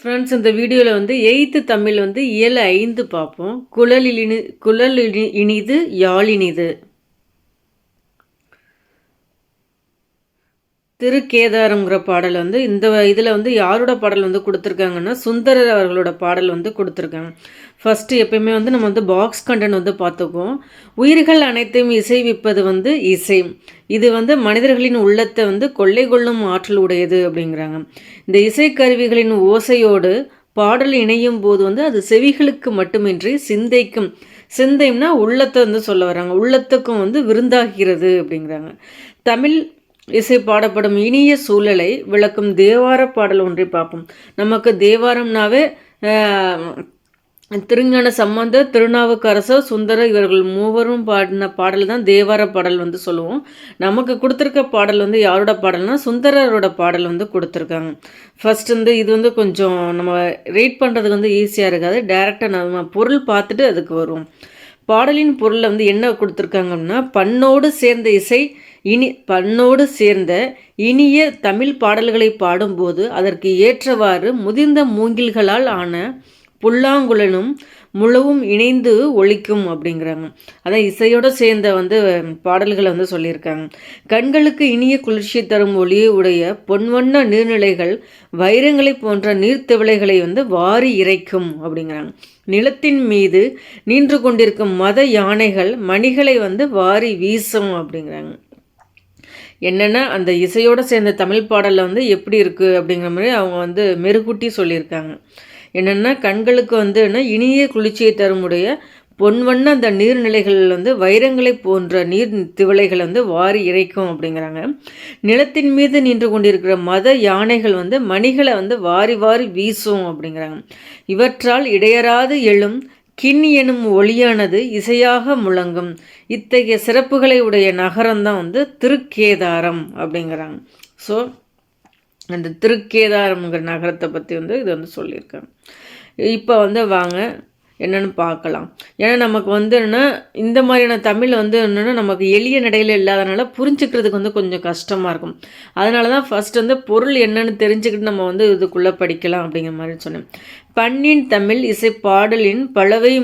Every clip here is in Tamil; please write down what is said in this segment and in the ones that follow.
ஃப்ரெண்ட்ஸ், இந்த வீடியோவில் வந்து 8th தமிழ் வந்து இயல் 5 பார்ப்போம். குழல் இனிது யாழினிது. திருக்கேதாரம்ங்கிற பாடல் வந்து இந்த இதில் வந்து யாரோட பாடல் வந்து கொடுத்துருக்காங்கன்னா சுந்தரர் அவர்களோட பாடல் வந்து கொடுத்துருக்காங்க. ஃபஸ்ட்டு எப்பயுமே வந்து நம்ம வந்து பாக்ஸ் கண்டென்ட் வந்து பார்த்துக்குவோம். உயிர்கள் அனைத்தையும் இசைவிப்பது வந்து இசை. இது வந்து மனிதர்களின் உள்ளத்தை வந்து கொள்ளை கொள்ளும் ஆற்றல் உடையது அப்படிங்கிறாங்க. இந்த இசைக்கருவிகளின் ஓசையோடு பாடல் இணையும் போது வந்து அது செவிகளுக்கு மட்டுமின்றி சிந்தைக்கும், சிந்தைன்னா உள்ளத்தை வந்து சொல்ல வராங்க, உள்ளத்துக்கும் வந்து விருந்தாகிறது அப்படிங்கிறாங்க. தமிழ் இசை பாடப்படும் இனிய சூழலை விளக்கும் தேவார பாடல் ஒன்றை பார்ப்போம். நமக்கு தேவாரம்னாவே திருஞான சம்பந்தர், திருநாவுக்கரசர், சுந்தரர் இவர்கள் மூவரும் பாடின பாடல் தான் தேவார பாடல் வந்து சொல்லுவோம். நமக்கு கொடுத்துருக்க பாடல் வந்து யாரோட பாடல்னா சுந்தரரோட பாடல் வந்து கொடுத்துருக்காங்க. ஃபர்ஸ்ட் வந்து இது வந்து கொஞ்சம் நம்ம ரீட் பண்ணுறதுக்கு வந்து ஈஸியாக இருக்காது. டைரெக்டாக நம்ம பொருள் பார்த்துட்டு அதுக்கு வரும். பாடலின் பொருளை வந்து என்ன கொடுத்துருக்காங்கன்னா, பண்ணோடு சேர்ந்த இசை பண்ணோடு சேர்ந்த இனிய தமிழ் பாடல்களை பாடும்போது அதற்கு ஏற்றவாறு முதிர்ந்த மூங்கில்களால் ஆன புல்லாங்குழலும் முழவும் இணைந்து ஒழிக்கும் அப்படிங்கிறாங்க. அதான் இசையோடு சேர்ந்த வந்து பாடல்களை வந்து சொல்லியிருக்காங்க. கண்களுக்கு இனிய குளிர்ச்சி தரும் ஒளியை உடைய பொன்வண்ண நீர்நிலைகள் வைரங்களை போன்ற நீர்த்திவளைகளை வந்து வாரி இறைக்கும் அப்படிங்கிறாங்க. நிலத்தின் மீது நின்று கொண்டிருக்கும் மத யானைகள் மணிகளை வந்து வாரி வீசும் அப்படிங்கிறாங்க. என்னென்னா அந்த இசையோடு சேர்ந்த தமிழ் பாடலில் வந்து எப்படி இருக்குது அப்படிங்கிற மாதிரி அவங்க வந்து மெருகூட்டி சொல்லியிருக்காங்க. என்னென்னா கண்களுக்கு வந்து இனிய குளிர்ச்சியை தருமுடைய பொன்வண்ண அந்த நீர்நிலைகள் வந்து வைரங்களை போன்ற நீர் திவளைகளை வந்து வாரி இறைக்கும் அப்படிங்கிறாங்க. நிலத்தின் மீது நின்று கொண்டிருக்கிற மத யானைகள் வந்து மணிகளை வந்து வாரி வாரி வீசும் அப்படிங்கிறாங்க. இவற்றால் இடையறாது எழும் கின் எனும் ஒளியானது இசையாக முழங்கும். இத்தகைய சிறப்புகளை உடைய நகரம்தான் வந்து திருக்கேதாரம் அப்படிங்கிறாங்க. ஸோ அந்த திருக்கேதாரம்ங்கிற நகரத்தை பற்றி வந்து இது வந்து சொல்லியிருக்காங்க. இப்போ வந்து வாங்க என்னென்னு பார்க்கலாம். ஏன்னா நமக்கு வந்து என்னென்னா இந்த மாதிரியான தமிழ் வந்து என்னென்னா நமக்கு எளிய நடையில் இல்லாதனால புரிஞ்சுக்கிறதுக்கு வந்து கொஞ்சம் கஷ்டமாக இருக்கும். அதனால தான் ஃபஸ்ட் வந்து பொருள் என்னென்னு தெரிஞ்சுக்கிட்டு நம்ம வந்து இதுக்குள்ளே படிக்கலாம் அப்படிங்கிற மாதிரி சொன்னேன். பண்ணின் தமிழ் இசை பாடலின் பலவை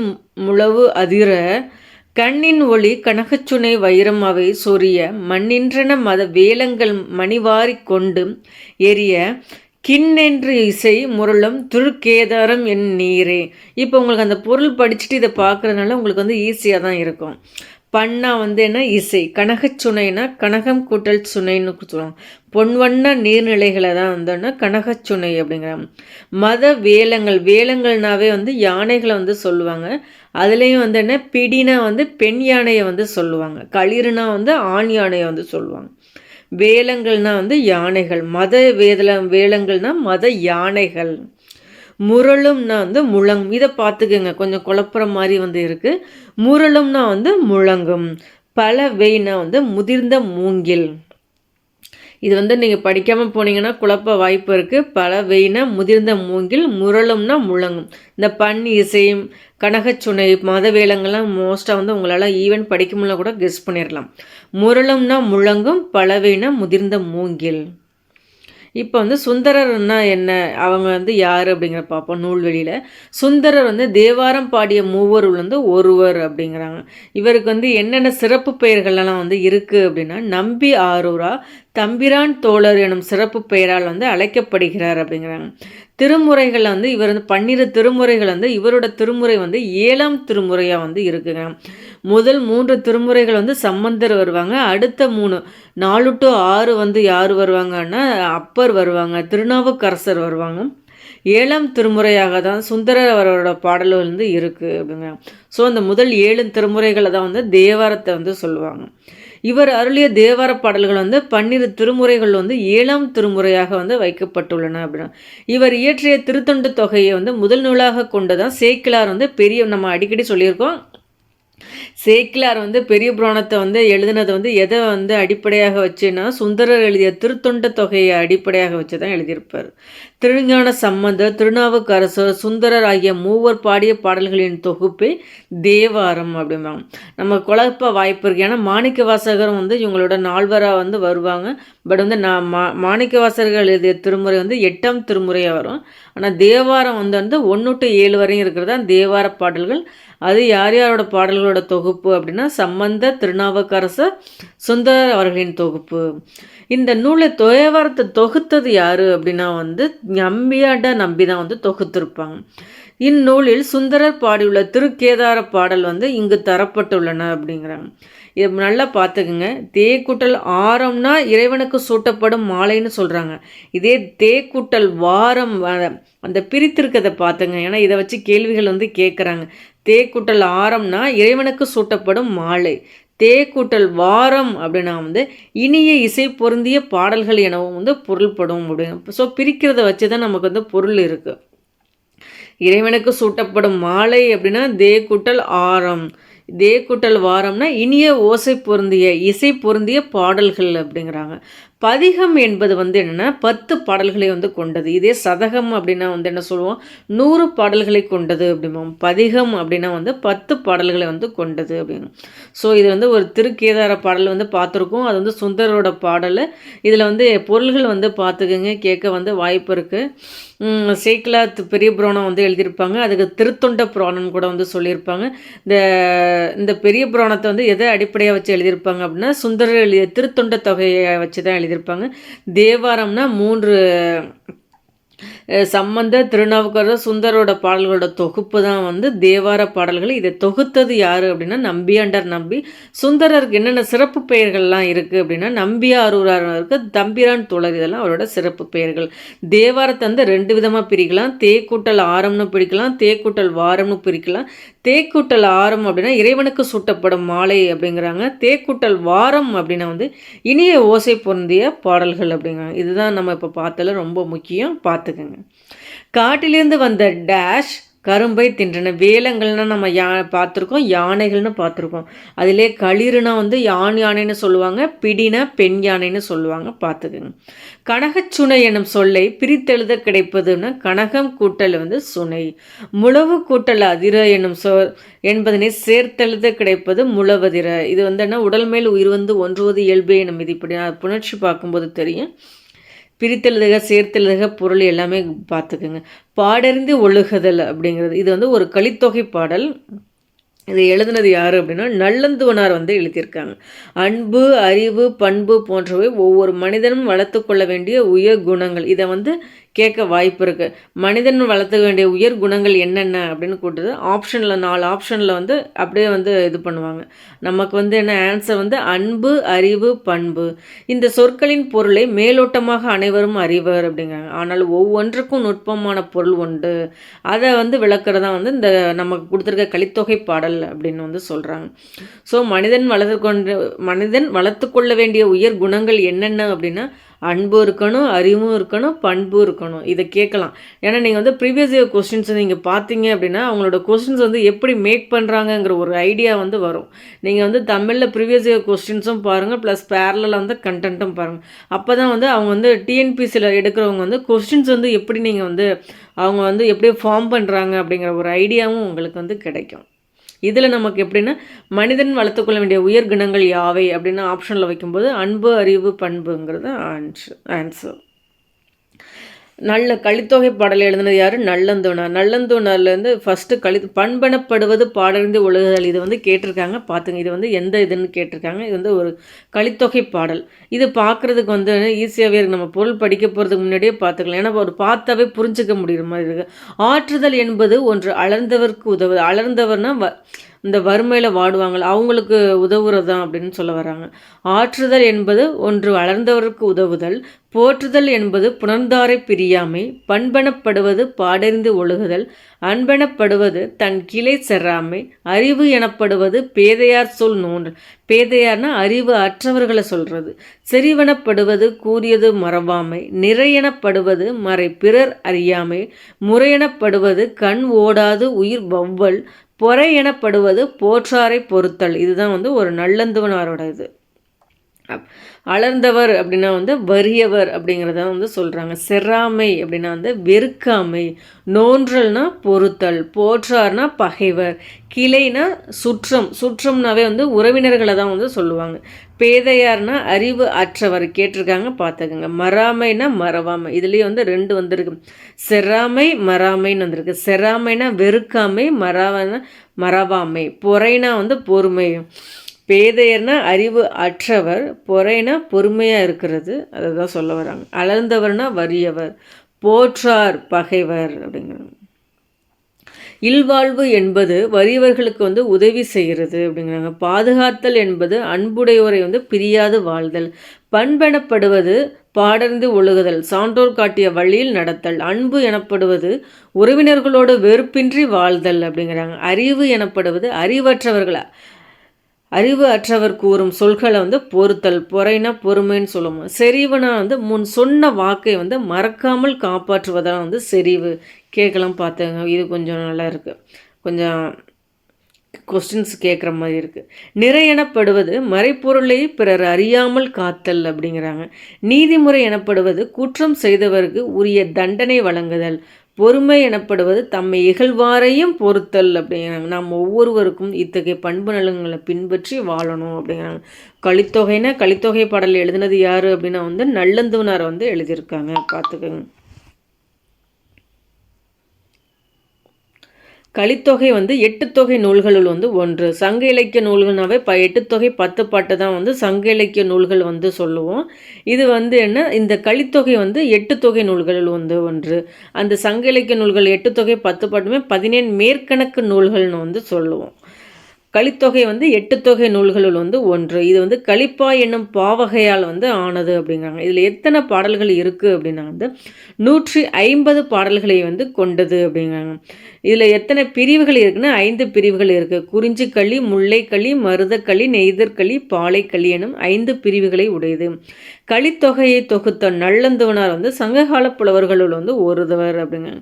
முழவு அதிர கண்ணின் ஒளி கனகச்சுனை வைரம் அவை சொரிய மண்ணின்றன மத வேலங்கள் மணிவாரி கொண்டு எரிய கிண்ணென்று இசை முரளும் திருக்கேதாரம் என் நீரே. இப்போ உங்களுக்கு அந்த பொருள் படிச்சுட்டு இதை பார்க்குறதுனால உங்களுக்கு வந்து ஈஸியாக தான் இருக்கும். பண்ணா வந்து என்ன இசை, கனகச்சுனைனா கனகம் கூட்டல் சுனைன்னு சொல்லுவாங்க. பொன்வண்ண நீர்நிலைகளை தான் வந்தோன்னா கனகச்சுனை அப்படிங்கிறாங்க. மத வேலங்கள், வேலங்கள்னாவே வந்து யானைகளை வந்து சொல்லுவாங்க. அதுலேயும் வந்து என்ன பிடினா வந்து பெண் யானையை வந்து சொல்லுவாங்க, களிறுனா வந்து ஆண் யானையை வந்து சொல்லுவாங்க. வேலங்கள்னா வந்து யானைகள், மத வேலங்கள்னா மத யானைகள். முரளும்னா வந்து முழங்கும். இதை பார்த்துக்கோங்க, கொஞ்சம் குழப்புற மாதிரி வந்து இருக்குது. முரளும்னா வந்து முழங்கும். பல வெய்னா வந்து முதிர்ந்த மூங்கில். இது வந்து நீங்கள் படிக்காமல் போனீங்கன்னா குழப்ப வாய்ப்பு இருக்குது. பல வெயினா முதிர்ந்த மூங்கில், முரளும்னா முழங்கும். இந்த பண் இசையும் கனகச்சுனை மத வேலங்கள்லாம் மோஸ்ட்டாக வந்து உங்களால் ஈவன் படிக்க முடியல கூட கெஸ் பண்ணிடலாம். முரளும்னா முழங்கும், பலவைனா முதிர்ந்த மூங்கில். இப்போ வந்து சுந்தரர்னா என்ன, அவங்க வந்து யார் அப்படிங்கிற பார்ப்போம். நூல்வெளியில் சுந்தரர் வந்து தேவாரம் பாடிய மூவருள் வந்து ஒருவர் அப்படிங்கிறாங்க. இவருக்கு வந்து என்னென்ன சிறப்பு பெயர்கள்லாம் வந்து இருக்குது அப்படின்னா, நம்பி ஆரூரா தம்பிரான் தோழர் எனும் சிறப்பு பெயரால் வந்து அழைக்கப்படுகிறார் அப்படிங்கிறாங்க. திருமுறைகள் வந்து இவர் வந்து 12 திருமுறைகள் வந்து இவரோட திருமுறை வந்து 7ஆம் திருமுறையாக வந்து இருக்குங்க. முதல் 3 திருமுறைகள் வந்து சம்பந்தர் வருவாங்க. அடுத்த 3 4 to 6 வந்து யார் வருவாங்கன்னா அப்பர் வருவாங்க, திருநாவுக்கரசர் வருவாங்க. 7ஆம் திருமுறையாக தான் சுந்தரர் அவரோட பாடல்கள் வந்து இருக்குது அப்படிங்கிறாங்க. ஸோ அந்த முதல் 7 திருமுறைகளை தான் வந்து தேவாரத்தை வந்து சொல்லுவாங்க. இவர் அருளிய தேவார பாடல்கள் வந்து 12 திருமுறைகள் வந்து 7ஆம் திருமுறையாக வந்து வைக்கப்பட்டுள்ளன அப்படின்னா. இவர் இயற்றிய திருத்தொண்டு தொகையை வந்து முதல் நூலாக கொண்டு தான் சேக்கிழார் வந்து பெரிய, நம்ம அடிக்கடி சொல்லியிருக்கோம், சேக்கிலார் வந்து பெரிய புராணத்தை வந்து எழுதினது வந்து எதை வந்து அடிப்படையாக வச்சுன்னா சுந்தரர் எழுதிய திருத்தொண்ட தொகையை அடிப்படையாக வச்சு தான் எழுதியிருப்பார். திருஞான சம்பந்தர், திருநாவுக்கரசர், சுந்தரர் ஆகிய மூவர் பாடிய பாடல்களின் தொகுப்பே தேவாரம் அப்படிம்பாங்க. நம்ம குழப்ப வாய்ப்பு இருக்குது. ஏன்னா மாணிக்க வாசகரும் வந்து இவங்களோட நால்வராக வந்து வருவாங்க. பட் வந்து நான் மாணிக்க வாசகர்கள் எழுதிய திருமுறை வந்து 8ஆம் திருமுறையாக வரும். ஆனால் தேவாரம் வந்து 1 to 7 வரையும் இருக்கிறது தான் தேவார பாடல்கள். அது யார் யாரோட பாடல்களோட தொகுப்பு அப்படின்னா சம்பந்தர், திருநாவுக்கரசர், சுந்தரர் அவர்களின் தொகுப்பு. இந்த நூலை தேவாரத்தை தொகுத்தது யார் அப்படின்னா வந்து நம்பி தான் வந்து தொகுத்திருப்பாங்க. இந்நூலில் சுந்தரர் பாடியுள்ள திருக்கேதார பாடல் வந்து இங்கு தரப்பட்டுள்ளன அப்படிங்கிறாங்க. இது நல்லா பார்த்துக்குங்க. தேக்கூட்டல் ஆரம்னா இறைவனுக்கு சூட்டப்படும் மாலைன்னு சொல்கிறாங்க. இதே தேக்கூட்டல் வாரம் அந்த பிரித்திருக்கதை பார்த்துங்க. ஏன்னா இதை வச்சு கேள்விகள் வந்து கேட்குறாங்க. தேக்கூட்டல் ஆரம்னா இறைவனுக்கு சூட்டப்படும் மாலை, தேக்கூட்டல் வாரம் அப்படின்னா வந்து இனிய இசை பொருந்திய பாடல்கள் எனவும் வந்து பொருள்படும் அப்படின்னு. ஸோ பிரிக்கிறத வச்சு தான் நமக்கு வந்து பொருள் இருக்குது. இறைவனுக்கு சூட்டப்படும் மாலை அப்படின்னா தேக்கூட்டல் ஆரம், தேக்கூட்டல் வாரம்னா இனிய ஓசை பொருந்திய இசை பொருந்திய பாடல்கள் அப்படிங்கிறாங்க. பதிகம் என்பது வந்து என்னென்னா 10 பாடல்களை வந்து கொண்டது. இதே சதகம் அப்படின்னா வந்து என்ன சொல்லுவோம், 100 பாடல்களை கொண்டது அப்படிம்போம். பதிகம் அப்படின்னா வந்து 10 பாடல்களை வந்து கொண்டது அப்படின்னு. ஸோ இது வந்து ஒரு திருக்கேதார பாடல் வந்து பார்த்துருக்கோம். அது வந்து சுந்தரோட பாடல். இதில் வந்து பொருள்கள் வந்து பார்த்துக்கங்க, கேட்க வந்து வாய்ப்பு இருக்குது. சேக்கிலார் பெரிய புராணம் வந்து எழுதியிருப்பாங்க. அதுக்கு திருத்தொண்ட புராணம் கூட வந்து சொல்லியிருப்பாங்க. இந்த பெரிய புராணத்தை வந்து எதை அடிப்படையாக வச்சு எழுதியிருப்பாங்க அப்படின்னா சுந்தரர் எழுதிய திருத்தொண்ட தொகையை வச்சு தான் எழுதியிருப்பாங்க. தேவாரம்னா 3 சம்பந்தர், திருநாவுக்கரசர், சுந்தரோட பாடல்களோட தொகுப்பு தான் வந்து தேவார பாடல்கள். இதை தொகுத்தது யார் அப்படின்னா நம்பியாண்டார் நம்பி. சுந்தரருக்கு என்னென்ன சிறப்பு பெயர்கள்லாம் இருக்குது அப்படின்னா நம்பியாரூரார் இருக்குது, தம்பிரான் தோழர், இதெல்லாம் அவரோட சிறப்பு பெயர்கள். தேவாரத்தை வந்து 2 விதமாக பிரிக்கலாம். தேக்கூட்டல் ஆரம்னு பிரிக்கலாம், தேக்கூட்டல் வாரம்னு பிரிக்கலாம். தேக்கூட்டல் ஆரம் அப்படின்னா இறைவனுக்கு சூட்டப்படும் மாலை அப்படிங்கிறாங்க. தேக்கூட்டல் வாரம் அப்படின்னா வந்து இனிய ஓசை பொருந்திய பாடல்கள் அப்படிங்கிறாங்க. இதுதான் நம்ம இப்போ பார்த்ததில் ரொம்ப முக்கியம், பார்த்துக்கோங்க. காட்டிலிருந்து வந்த டேஷ் கரும்பை தின்றன. வேலங்கள்னா நம்ம பார்த்துருக்கோம், யானைகள்னு பார்த்துருக்கோம். அதிலே களிறுனா வந்து யானைன்னு சொல்லுவாங்க, பிடினா பெண் யானைன்னு சொல்லுவாங்க, பார்த்துக்குங்க. கனகச்சுனை எனும் சொல்லை பிரித்தெழுத கிடைப்பதுன்னா கனகம் கூட்டல் வந்து சுனை. முழவு கூட்டல் அதிர எனும் என்பதனை சேர்த்தெழுத கிடைப்பது முழவதிர. இது வந்து என்ன, உடல் மேல் உயிர் வந்து ஒன்றுவது இயல்பே எனும் இது. இப்படி புணர்ச்சி பார்க்கும்போது தெரியும். பிரித்தெழுதுக, சேர்த்தெழுதுக, பொருள் எல்லாமே பார்த்துக்குங்க. பாடறிந்து ஒழுகுதல் அப்படிங்கிறது இது வந்து ஒரு கலித்தொகை பாடல். இதை எழுதுனது யார் அப்படின்னா நல்லந்துவனார் வந்து எழுதியிருக்காங்க. அன்பு, அறிவு, பண்பு போன்றவை ஒவ்வொரு மனிதனும் வளர்த்து கொள்ள வேண்டிய உயர் குணங்கள். இதை வந்து கேட்க வாய்ப்பு இருக்குது. மனிதன் வளர்த்துக்க வேண்டிய உயர் குணங்கள் என்னென்ன அப்படின்னு கூட்டுது. ஆப்ஷனில் 4 ஆப்ஷனில் வந்து அப்படியே வந்து இது பண்ணுவாங்க. நமக்கு வந்து என்ன ஆன்சர் வந்து அன்பு, அறிவு, பண்பு. இந்த சொற்களின் பொருளை மேலோட்டமாக அனைவரும் அறிவர் அப்படிங்கிறாங்க. ஆனால் ஒவ்வொன்றுக்கும் நுட்பமான பொருள் உண்டு. அதை வந்து விளக்குறதா வந்து இந்த நமக்கு கொடுத்துருக்க கலித்தொகை பாடல் அப்படின்னு வந்து சொல்கிறாங்க. ஸோ மனிதன் வளர்த்து கொள்ள வேண்டிய உயர் குணங்கள் என்னென்ன அப்படின்னா அன்பு இருக்கணும், அறிவும் இருக்கணும், பண்பும் இருக்கணும். இதை கேட்கலாம். ஏன்னா நீங்கள் வந்து ப்ரீவியஸ் இயர் கொஸ்டின்ஸ் நீங்கள் பார்த்தீங்க அப்படின்னா அவங்களோட கொஸ்டின்ஸ் வந்து எப்படி மேக் பண்ணுறாங்கங்கிற ஒரு ஐடியா வந்து வரும். நீங்கள் வந்து தமிழில் ப்ரீவியஸ் இயர் கொஸ்டின்ஸும் பாருங்கள், ப்ளஸ் பேரலில் வந்து கண்டென்ட்டும் பாருங்கள். அப்போ தான் வந்து அவங்க வந்து டிஎன்பிசியில் எடுக்கிறவங்க வந்து கொஸ்டின்ஸ் வந்து எப்படி நீங்கள் வந்து அவங்க வந்து எப்படி ஃபார்ம் பண்ணுறாங்க அப்படிங்கிற ஒரு ஐடியாவும் உங்களுக்கு வந்து கிடைக்கும். இதில் நமக்கு எப்படின்னா மனிதன் வளர்த்துக்கொள்ள வேண்டிய உயர் குணங்கள் யாவை அப்படின்னு ஆப்ஷனில் வைக்கும்போது அன்பு, அறிவு, பண்புங்கிறது ஆன்சர். நல்ல கலித்தொகை பாடல் எழுதினது யார்? நல்லந்தோனார். நல்லந்தோனார்லேருந்து ஃபஸ்ட்டு பண்பனப்படுவது பாடறிந்து ஒழுகுதல். இது வந்து கேட்டிருக்காங்க, பார்த்துங்க. இது வந்து எந்த இதுன்னு கேட்டிருக்காங்க. இது வந்து ஒரு கலித்தொகை பாடல். இது பார்க்குறதுக்கு வந்து ஈஸியாகவே இருக்குது. நம்ம பொருள் படிக்க போகிறதுக்கு முன்னாடியே பார்த்துக்கலாம். ஏன்னா ஒரு பார்த்தாவே புரிஞ்சிக்க முடிகிற மாதிரி இருக்குது. ஆற்றுதல் என்பது ஒன்று அளர்ந்தவருக்கு உதவுது. அளர்ந்தவர்னா இந்த வறுமையில் வாடுவாங்கள அவங்களுக்கு உதவுறதான் அப்படின்னு சொல்ல வராங்க. ஆற்றுதல் என்பது ஒன்று அளர்ந்தவருக்கு உதவுதல். போற்றுதல் என்பது புணர்ந்தாரை பிரியாமை. பண்பனப்படுவது பாடறிந்து ஒழுகுதல். அன்பெனப்படுவது தன் கிளை செறாமை. அறிவு எனப்படுவது பேதையார் சொல் நோன்றல். பேதையார்னா அறிவு அற்றவர்களை சொல்கிறது. செறிவெனப்படுவது கூறியது மறவாமை. நிறையெனப்படுவது மறை பிறர் அறியாமை. முறையெனப்படுவது கண் ஓடாது உயிர் வௌவல். பொறை எனப்படுவது போற்றாரை பொறுத்தல். இதுதான் வந்து ஒரு நல்லந்துவனாரோட இது. அலர்ந்தவர் அப்படின்னா வந்து வறியவர் அப்படிங்கிறத வந்து சொல்கிறாங்க. செராமை அப்படின்னா வந்து வெறுக்காமை, நோன்றல்னா பொறுத்தல், போற்றார்னா பகைவர், கிளைனா சுற்றம், சுற்றம்னாவே வந்து உறவினர்களை தான் வந்து சொல்லுவாங்க. பேதையார்னா அறிவு அற்றவர், கேட்டிருக்காங்க பார்த்துக்கோங்க. மறாமைனா மறவாமை, இதுலேயே வந்து 2 வந்திருக்கு. செராமை மறாமைன்னு வந்திருக்கு. செராமைனா வெறுக்காமை, மறவாமை, பொறைனா வந்து பொறுமை. பேதையர்னா அறிவு அற்றவர், பொறைனா பொறுமையாக இருக்கிறது, அதை தான் சொல்ல வராங்க. அலர்ந்தவர்னா வறியவர், போற்றார் பகைவர் அப்படிங்கிறாங்க. இல்வாழ்வு என்பது வறியவர்களுக்கு வந்து உதவி செய்கிறது அப்படிங்கிறாங்க. பாதுகாத்தல் என்பது அன்புடையோரை வந்து பிரியாது வாழ்தல். பண்பெனப்படுவது பாடர்ந்து ஒழுகுதல், சான்றோர் காட்டிய வழியில் நடத்தல். அன்பு எனப்படுவது உறவினர்களோடு வெறுப்பின்றி வாழ்தல் அப்படிங்கிறாங்க. அறிவு எனப்படுவது அறிவு அற்றவர் கூறும் சொல்களை வந்து பொறுத்தல், பொறைனா பொறுமைன்னு சொல்லுவோம். செறிவுனா வந்து முன் சொன்ன வாக்கை வந்து மறக்காமல் காப்பாற்றுவதான் வந்து செறிவு. கேட்கலாம் பார்த்துங்க, இது கொஞ்சம் நல்லா இருக்குது, கொஞ்சம் கொஸ்டின்ஸ் கேட்குற மாதிரி இருக்குது. நிறை எனப்படுவது மறைப்பொருளை பிறர் அறியாமல் காத்தல் அப்படிங்கிறாங்க. நீதிமுறை எனப்படுவது குற்றம் செய்தவருக்கு உரிய தண்டனை வழங்குதல். பொறுமை எனப்படுவது தம்மை இகழ்வாரையும் பொறுத்தல் அப்படிங்கிறாங்க. நாம் ஒவ்வொருவருக்கும் இத்தகைய பண்பு நலன்களை பின்பற்றி வாழணும் அப்படிங்கிறாங்க. கலித்தொகை பாடல் எழுதினது யார் அப்படின்னா வந்து நல்லந்துவனார் வந்து எழுதியிருக்காங்க, பார்த்துக்கோங்க. கலித்தொகை வந்து 8 தொகை நூல்களுள் வந்து ஒன்று. சங்க இலக்கிய நூல்கள்னாவே 8 தொகை 10 பாட்டு தான் வந்து சங்க இலக்கிய நூல்கள் வந்து சொல்லுவோம். இது வந்து என்ன, இந்த கலித்தொகை வந்து 8 தொகை நூல்களில் வந்து ஒன்று. அந்த சங்க இலக்கிய நூல்கள் 8 தொகை 10 பாட்டுமே 17 மேற்கணக்கு நூல்கள்னு வந்து சொல்லுவோம். கலித்தொகை வந்து 8 தொகை நூல்களுள் வந்து ஒன்று. இது வந்து கலிப்பா என்னும் பாவகையால் வந்து ஆனது அப்படிங்கிறாங்க. இதில் எத்தனை பாடல்கள் இருக்குது அப்படின்னா வந்து 150 பாடல்களை வந்து கொண்டது அப்படிங்கிறாங்க. இதில் எத்தனை பிரிவுகள் இருக்குன்னா 5 பிரிவுகள் இருக்குது. குறிஞ்சிக்களி, முல்லைக்களி, மருதக்களி, நெய்தற்களி, பாலைக்களி எனும் 5 பிரிவுகளை உடையது. கலித்தொகையை தொகுத்த நல்லந்துவனார் வந்து சங்ககால புலவர்களுள் வந்து ஒருவர் அப்படிங்கிறாங்க.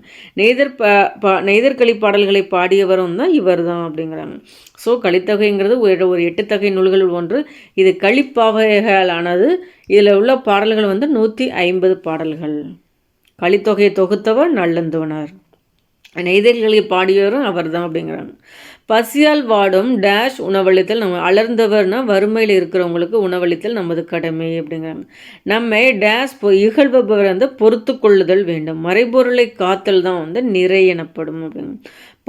நெய்தற்களி பாடல்களை பாடியவரும் தான் இவர் தான் அப்படிங்கிறாங்க. ஸோ கலித்தொகைங்கிறது ஒரு 8 தொகை நூல்களுள் ஒன்று. இது கலிப்பாவைகளானது. இதில் உள்ள பாடல்கள் வந்து 150 பாடல்கள். கலித்தொகையை தொகுத்தவர் நல்லந்துவனார், நெய்தல்களை பாடியவரும் அவர் தான் அப்படிங்கிறாங்க. பசியால் வாடும் டேஷ் உணவளித்தல், நம்ம அலர்ந்தவர்னா வறுமையில் இருக்கிறவங்களுக்கு உணவளித்தல் நமது கடமை அப்படிங்கிறாங்க. நம்ம டேஷ் இகழ்பவர் வந்து பொறுத்து கொள்ளுதல் வேண்டும். மறைபொருளை காத்தல் தான் வந்து நிறை எனப்படும் அப்படிங்க.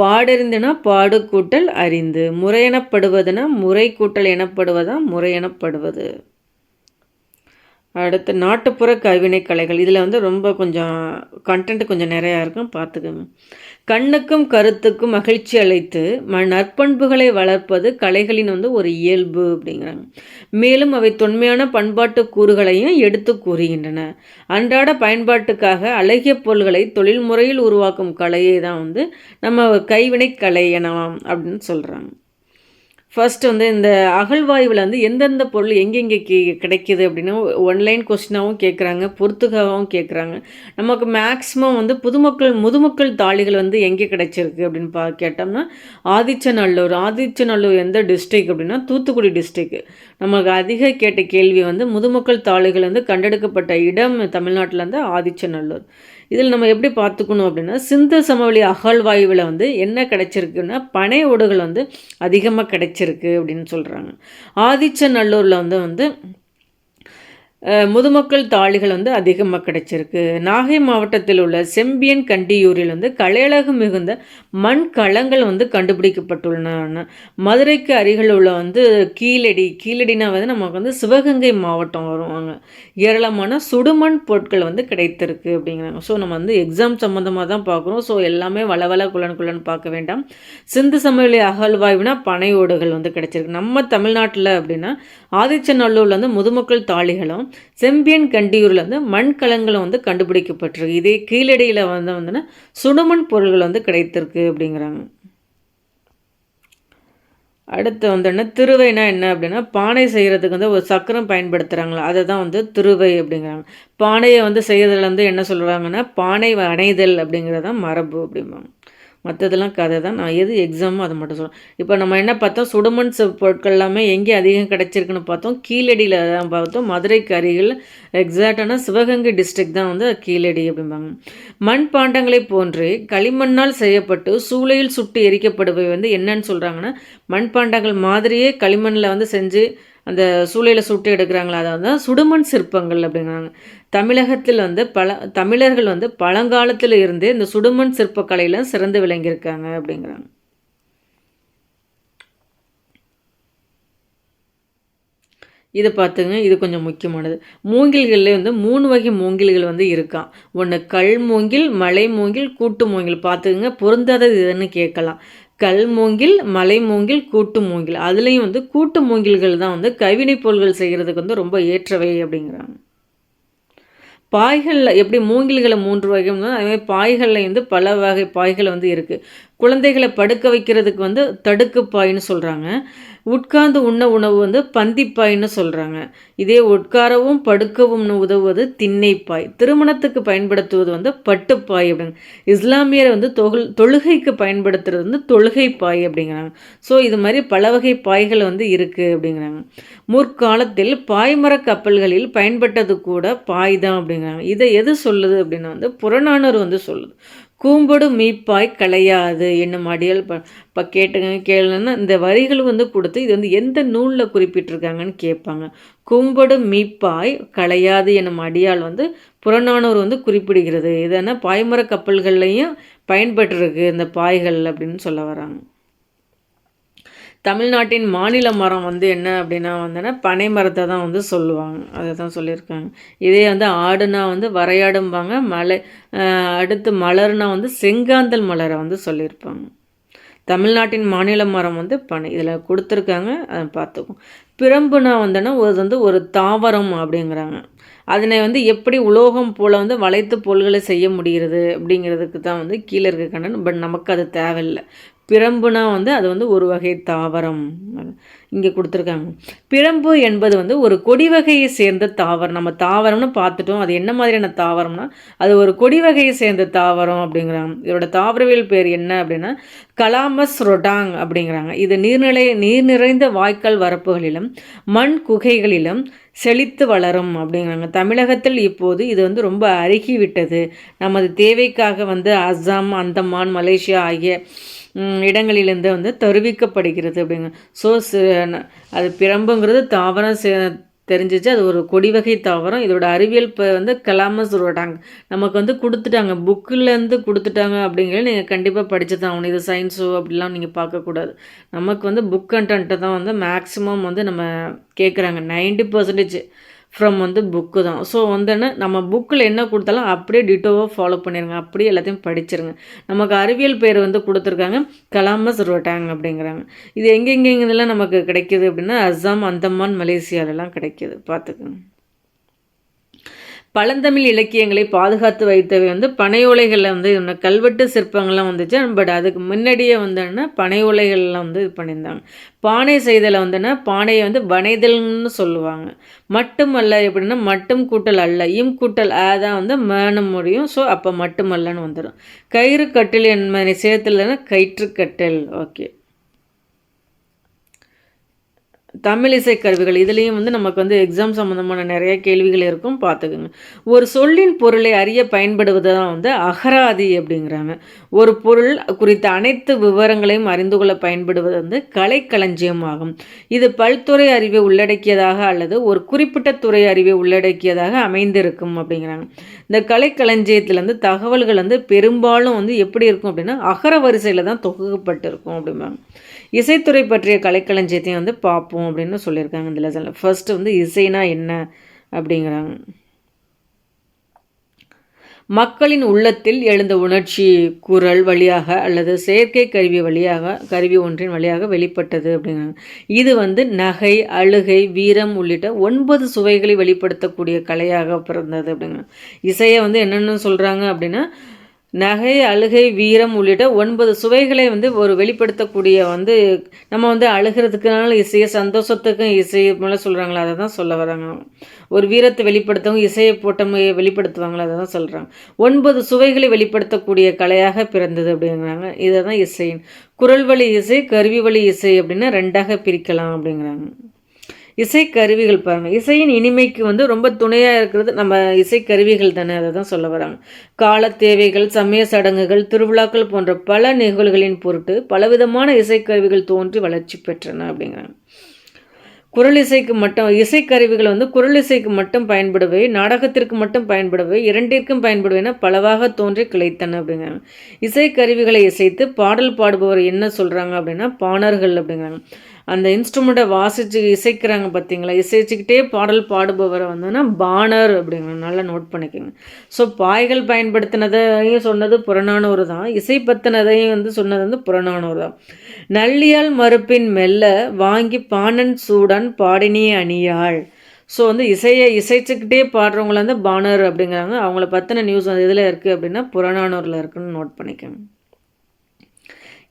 பாடறிந்துனா பாடு கூட்டல் அறிந்து, முறையெனப்படுவதுனா முறை கூட்டல் எனப்படுவதான் முறையெனப்படுவது. அடுத்து நாட்டுப்புற கைவினை கலைகள். இதில் வந்து ரொம்ப கொஞ்சம் கண்டென்ட் கொஞ்சம் நிறையா இருக்கும், பார்த்துக்கோங்க. கண்ணுக்கும் கருத்துக்கும் மகிழ்ச்சி அளித்து நற்பண்புகளை வளர்ப்பது கலைகளின் வந்து ஒரு இயல்பு அப்படிங்கிறாங்க. மேலும் அவை தொன்மையான பண்பாட்டு கூறுகளையும் எடுத்து கூறுகின்றன. அன்றாட பயன்பாட்டுக்காக அழகிய பொருள்களை தொழில்முறையில் உருவாக்கும் கலையை தான் வந்து நம்ம கைவினை கலை எனலாம் அப்படின்னு சொல்கிறாங்க. ஃபர்ஸ்ட் வந்து இந்த அகழ்வாய்வில் வந்து எந்தெந்த பொருள் எங்கெங்கே கிடைக்கிது அப்படின்னு ஒன்லைன் கொஸ்டினாகவும் கேட்குறாங்க, பொறுத்துக்காகவும் கேட்குறாங்க. நமக்கு மேக்ஸிமம் வந்து முதுமக்கள் தாளிகள் வந்து எங்கே கிடைச்சிருக்கு அப்படின்னு கேட்டோம்னா ஆதிச்சநல்லூர் எந்த டிஸ்ட்ரிக் அப்படின்னா தூத்துக்குடி டிஸ்ட்ரிக். நமக்கு அதிக கேட்ட கேள்வி வந்து முதுமக்கள் தாளிகள் வந்து கண்டெடுக்கப்பட்ட இடம் தமிழ்நாட்டில் வந்து ஆதிச்சநல்லூர். இதில் நம்ம எப்படி பார்த்துக்கணும் அப்படின்னா சிந்து சமவெளி அகழ்வாய்வில் வந்து என்ன கிடைச்சிருக்குன்னா பனை ஓடுகள் வந்து அதிகமாக கிடைச்சிருக்கு அப்படின்னு சொல்கிறாங்க. ஆதிச்சநல்லூரில் வந்து முதுமக்கள் தாளிகள் வந்து அதிகமாக கிடைச்சிருக்கு. நாகை மாவட்டத்தில் உள்ள செம்பியன் கண்டியூரில் வந்து கலையழகு மிகுந்த மண் களங்கள் வந்து கண்டுபிடிக்கப்பட்டுள்ளன. மதுரைக்கு அருகில் உள்ள வந்து கீழடினா வந்து நமக்கு வந்து சிவகங்கை மாவட்டம் வருவாங்க. ஏராளமான சுடுமண் பொருட்கள் வந்து கிடைத்திருக்கு அப்படிங்கிறாங்க. ஸோ நம்ம வந்து எக்ஸாம் சம்மந்தமாக தான் பார்க்குறோம். ஸோ எல்லாமே குலன்னு பார்க்க வேண்டாம். சிந்து சமவெளி அகழ்வாய்வுனா பனை ஓடுகள் வந்து கிடைச்சிருக்கு. நம்ம தமிழ்நாட்டில் அப்படின்னா ஆதிச்சநல்லூரில் வந்து முதுமக்கள் தாளிகளும் செம்பியன் கண்டியூரில் வந்து மண்கலங்களும் வந்து கண்டுபிடிக்கப்பட்டிருக்கு. இதே கீழடியில் வந்து சுடுமண் பொருள்கள் வந்து கிடைத்திருக்கு அப்படிங்கிறாங்க. அடுத்து வந்து திருவைனா என்ன அப்படின்னா பானை செய்கிறதுக்கு வந்து ஒரு சக்கரம் பயன்படுத்துகிறாங்களா, அதை தான் வந்து திருவை அப்படிங்கிறாங்க. பானையை வந்து செய்கிறதுல வந்து என்ன சொல்கிறாங்கன்னா பானை அணைதல் அப்படிங்கிறதான் மரபு அப்படிம்பாங்க. மற்றதெல்லாம் கதை தான். நான் எது எக்ஸாமோ அதை மட்டும் சொல்கிறேன். இப்போ நம்ம என்ன பார்த்தோம், சுடுமண் பொருட்கள் எல்லாமே எங்கே அதிகம் கிடச்சிருக்குன்னு பார்த்தோம், கீழடியில் தான் பார்த்தோம். மதுரைக்கு அருகில் எக்ஸாக்டான சிவகங்கை டிஸ்ட்ரிக்ட் தான் வந்து கீழடி அப்படிம்பாங்க. மண்பாண்டங்களை போன்றே களிமண்ணால் செய்யப்பட்டு சூளையில் சுட்டு எரிக்கப்படுபவை வந்து என்னன்னு சொல்கிறாங்கன்னா, மண்பாண்டங்கள் மாதிரியே களிமண்ணில் வந்து செஞ்சு அந்த சூளையில் சுட்டு எடுக்கிறாங்களா, அதாவது சுடுமண் சிற்பங்கள் அப்படிங்கிறாங்க. தமிழகத்தில் வந்து தமிழர்கள் வந்து பழங்காலத்தில் இருந்தே இந்த சுடுமண் சிற்பக்கலையில் சிறந்து விளங்கியிருக்காங்க அப்படிங்கிறாங்க. இதை பார்த்துங்க, இது கொஞ்சம் முக்கியமானது. மூங்கில்களில் வந்து 3 வகை மூங்கில்கள் வந்து இருக்கான். ஒன்று கல் மூங்கில், மலை மூங்கில், கூட்டு மூங்கில். பார்த்துக்குங்க, பொருந்தாதது இதுன்னு கேட்கலாம். கல் மூங்கில், மலை மூங்கில், கூட்டு மூங்கில். அதுலேயும் வந்து கூட்டு மூங்கில்கள் தான் வந்து கைவினைப் பொருள்கள் செய்கிறதுக்கு வந்து ரொம்ப ஏற்றவை அப்படிங்கிறாங்க. பாய்களில் எப்படி மூங்கில்களை 3 வகைன்னா, அதேமாதிரி பாய்களில் வந்து பல வகை பாய்கள் வந்து இருக்குது. குழந்தைகளை படுக்க வைக்கிறதுக்கு வந்து தடுக்கு பாய்ன்னு சொல்கிறாங்க. உட்கார்ந்து உண்ண உணவு வந்து பந்திப்பாய்ன்னு சொல்கிறாங்க. இதே உட்காரவும் படுக்கவும் உதவுவது திண்ணைப்பாய். திருமணத்துக்கு பயன்படுத்துவது வந்து பட்டுப்பாய் அப்படிங்க. இஸ்லாமியர் வந்து தொழுகைக்கு பயன்படுத்துறது வந்து தொழுகைப்பாய் அப்படிங்கிறாங்க. ஸோ இது மாதிரி பல வகை பாய்கள் வந்து இருக்குது அப்படிங்கிறாங்க. முற்காலத்தில் பாய்மர கப்பல்களில் பயன்பட்டது கூட பாய் தான் அப்படிங்கிறாங்க. இதை எது சொல்லுது அப்படின்னா வந்து புறநானூறு வந்து சொல்லுது. கூம்பொடு மீப்பாய் களையாது என்னும் அடியால் இப்போ கேளுன்னா இந்த வரிகள் வந்து கொடுத்து இது வந்து எந்த நூலில் குறிப்பிட்டிருக்காங்கன்னு கேட்பாங்க. கூம்பொடு மீப்பாய் களையாது என்னும் அடியால் வந்து புறநானூறு வந்து குறிப்பிடுகிறது. இதனா பாய்மர கப்பல்கள்லையும் பயன்பட்டுருக்கு இந்த பாய்கள் அப்படின்னு சொல்ல வராங்க. தமிழ்நாட்டின் மாநில மரம் வந்து என்ன அப்படின்னா வந்துன்னா பனை மரத்தை தான் வந்து சொல்லுவாங்க. அதை தான் சொல்லியிருக்காங்க. இதே வந்து ஆடுனா வந்து வரையாடும்பாங்க. அடுத்து மலர்னா வந்து செங்காந்தல் மலரை வந்து சொல்லியிருப்பாங்க. தமிழ்நாட்டின் மாநில மரம் வந்து பனை. இதில் கொடுத்துருக்காங்க, அதை பார்த்துக்கும். பிரம்புனா வந்துன்னா வந்து ஒரு தாவரம் அப்படிங்கிறாங்க. அதனை வந்து எப்படி உலோகம் போல் வந்து வளைத்து பொருள்களை செய்ய முடிகிறது அப்படிங்கிறதுக்கு தான் வந்து கீழே இருக்க கண்ணன். பட் நமக்கு அது தேவையில்லை. பிரம்புனா வந்து அது வந்து ஒரு வகை தாவரம் இங்கே கொடுத்துருக்காங்க. பிரம்பு என்பது வந்து ஒரு கொடி வகையை சேர்ந்த தாவரம். நம்ம தாவரம்னு பார்த்துட்டோம். அது என்ன மாதிரியான தாவரம்னா அது ஒரு கொடி வகையை சேர்ந்த தாவரம் அப்படிங்கிறாங்க. இதோட தாவரவியல் பேர் என்ன அப்படின்னா கலாமஸ் ரொடாங் அப்படிங்கிறாங்க. இது நீர் நிறைந்த வாய்க்கால் வரப்புகளிலும் மண் குகைகளிலும் செழித்து வளரும் அப்படிங்கிறாங்க. தமிழகத்தில் இப்போது இது வந்து ரொம்ப அருகிவிட்டது. நமது தேவைக்காக வந்து அஸ்ஸாம், அந்தமான், மலேசியா ஆகிய இடங்களிலிருந்து வந்து தருவிக்கப்படுகிறது அப்படிங்க. ஸோ அது பிரம்புங்கிறது தாவரம் தெரிஞ்சிச்சு. அது ஒரு கொடி வகை தாவரம். இதோட அறிவியல் வந்து கலாமஸ் ரோடாங்க நமக்கு வந்து கொடுத்துட்டாங்க, புக்கிலேருந்து கொடுத்துட்டாங்க அப்படிங்கிறது நீங்கள் கண்டிப்பாக படித்து தான் ஆகணும். இது சயின்ஸோ அப்படிலாம் நீங்கள் பார்க்கக்கூடாது. நமக்கு வந்து புக் கண்டென்ட்டை தான் வந்து மேக்ஸிமம் வந்து நம்ம கேட்குறாங்க. 90% ஃப்ரம் வந்து புக்கு தான். ஸோ வந்துன்னா நம்ம புக்கில் என்ன கொடுத்தாலும் அப்படியே டிட்டோவாக ஃபாலோ பண்ணிடுங்க. அப்படியே எல்லாத்தையும் படிச்சிருங்க. நமக்கு அறிவியல் பேர் வந்து கொடுத்துருக்காங்க கலாமஸ் ரோட்டாங் அப்படிங்கிறாங்க. இது எங்கெங்கெங்கெல்லாம் நமக்கு கிடைக்கிது அப்படின்னா அஸ்ஸாம், அந்தமான், மலேசியாலெலாம் கிடைக்கிது. பார்த்துக்கோங்க. பழந்தமிழ் இலக்கியங்களை பாதுகாத்து வைத்தவை வந்து பனை ஓலைகளில் வந்து கல்வெட்டு சிற்பங்கள்லாம் வந்துச்சு. பட் அதுக்கு முன்னாடியே வந்துன்னா பனை ஓலைகள்லாம் வந்து இது பண்ணியிருந்தாங்க. பானை செய்தலை வந்துன்னா பானையை வந்து வனைதல்னு சொல்லுவாங்க. மட்டும் அல்ல எப்படின்னா மட்டும் கூட்டல் அல்ல, இம் கூட்டல் தான் வந்து மேன முடியும். ஸோ அப்போ மட்டும் அல்லன்னு வந்துடும். கயிறு கட்டில் என்பதை சேர்த்துலன்னா கயிற்று கட்டில். ஓகே. தமிழ் இசை கருவிகள் இதுலேயும் வந்து நமக்கு வந்து எக்ஸாம் சம்மந்தமான நிறைய கேள்விகள் இருக்கும். பார்த்துக்குங்க. ஒரு சொல்லின் பொருளை அறிய பயன்படுவது தான் வந்து அகராதி அப்படிங்கிறாங்க. ஒரு பொருள் குறித்த அனைத்து விவரங்களையும் அறிந்து கொள்ள பயன்படுவது வந்து கலைக்களஞ்சியம் ஆகும். இது பல்துறை அறிவை உள்ளடக்கியதாக அல்லது ஒரு குறிப்பிட்ட துறை அறிவை உள்ளடக்கியதாக அமைந்திருக்கும் அப்படிங்கிறாங்க. இந்த கலைக்களஞ்சியத்தில் வந்து தகவல்கள் வந்து பெரும்பாலும் வந்து எப்படி இருக்கும் அப்படின்னா அகர வரிசையில் தான் தொகுக்கப்பட்டு இருக்கும் அப்படிம்பாங்க. இசைத்துறை பற்றிய கலைக்களஞ்சியத்தையும் வந்து பார்ப்போம் அப்படின்னு சொல்லியிருக்காங்க இந்த லெசனில். ஃபர்ஸ்ட் வந்து இசைனா என்ன அப்படிங்கிறாங்க. மக்களின் உள்ளத்தில் எழுந்த உணர்ச்சி குரல் வழியாக அல்லது செயற்கை கருவி ஒன்றின் வழியாக வெளிப்பட்டது அப்படிங்கிறாங்க. இது வந்து நகை, அழுகை, வீரம் உள்ளிட்ட 9 சுவைகளை வெளிப்படுத்தக்கூடிய கலையாக பிறந்தது அப்படிங்கிறாங்க. இசையை வந்து என்னென்னு சொல்கிறாங்க அப்படின்னா நகை, அழுகை, வீரம் உள்ளிட்ட 9 சுவைகளை வந்து ஒரு வெளிப்படுத்தக்கூடிய வந்து நம்ம வந்து அழுகிறதுக்குனால இசையை, சந்தோஷத்துக்கும் இசை போல சொல்கிறாங்களா, அதை தான் சொல்ல வராங்க. ஒரு வீரத்தை வெளிப்படுத்தவங்க இசையை போட்ட வெளிப்படுத்துவாங்களா, அதை தான் சொல்கிறாங்க. 9 சுவைகளை வெளிப்படுத்தக்கூடிய கலையாக பிறந்தது அப்படிங்கிறாங்க. இதை தான் இசை. குரல் வழி இசை, கருவி வழி இசை அப்படின்னு 2ஆக பிரிக்கலாம் அப்படிங்கிறாங்க. இசைக்கருவிகள் பாருங்கள், இசையின் இனிமைக்கு வந்து ரொம்ப துணையாக இருக்கிறது நம்ம இசைக்கருவிகள் தானே, அதை தான் சொல்ல வராங்க. கால தேவைகள், சமய சடங்குகள், திருவிழாக்கள் போன்ற பல நிகழ்வுகளின் பொருட்டு பலவிதமான இசைக்கருவிகள் தோன்றி வளர்ச்சி பெற்றன அப்படிங்கிறாங்க. குரல் இசைக்கு மட்டும் இசைக்கருவிகள் வந்து குரல் இசைக்கு மட்டும் பயன்படுவை, நாடகத்திற்கு மட்டும் பயன்படுவை, இரண்டிற்கும் பயன்படுவேன பலவாக தோன்றி கிளைத்தன அப்படிங்கிறாங்க. இசைக்கருவிகளை இசைத்து பாடல் பாடுபவர் என்ன சொல்கிறாங்க அப்படின்னா பாணர்கள் அப்படிங்கிறாங்க. அந்த இன்ஸ்ட்ருமெண்ட்டை வாசித்து இசைக்கிறாங்க பார்த்தீங்களா, இசைச்சிக்கிட்டே பாடல் பாடுபவரை வந்தோன்னா பாணர் அப்படிங்கிற நல்லா நோட் பண்ணிக்கோங்க. ஸோ பாய்கள் பயன்படுத்தினதையும் சொன்னது புறநானூறு தான், இசை பற்றினதையும் வந்து சொன்னது வந்து புறநானூறு தான். நல்லியால் மறுப்பின் மெல்ல வாங்கி பாணன் சூடான் பாடினே அணியாள். ஸோ வந்து இசைச்சிக்கிட்டே பாடுறவங்கள வந்து பாணர் அப்படிங்கிறாங்க. அவங்கள பற்றின நியூஸ் வந்து எதில் இருக்குது அப்படின்னா புறநானூரில் இருக்குன்னு நோட் பண்ணிக்கோங்க.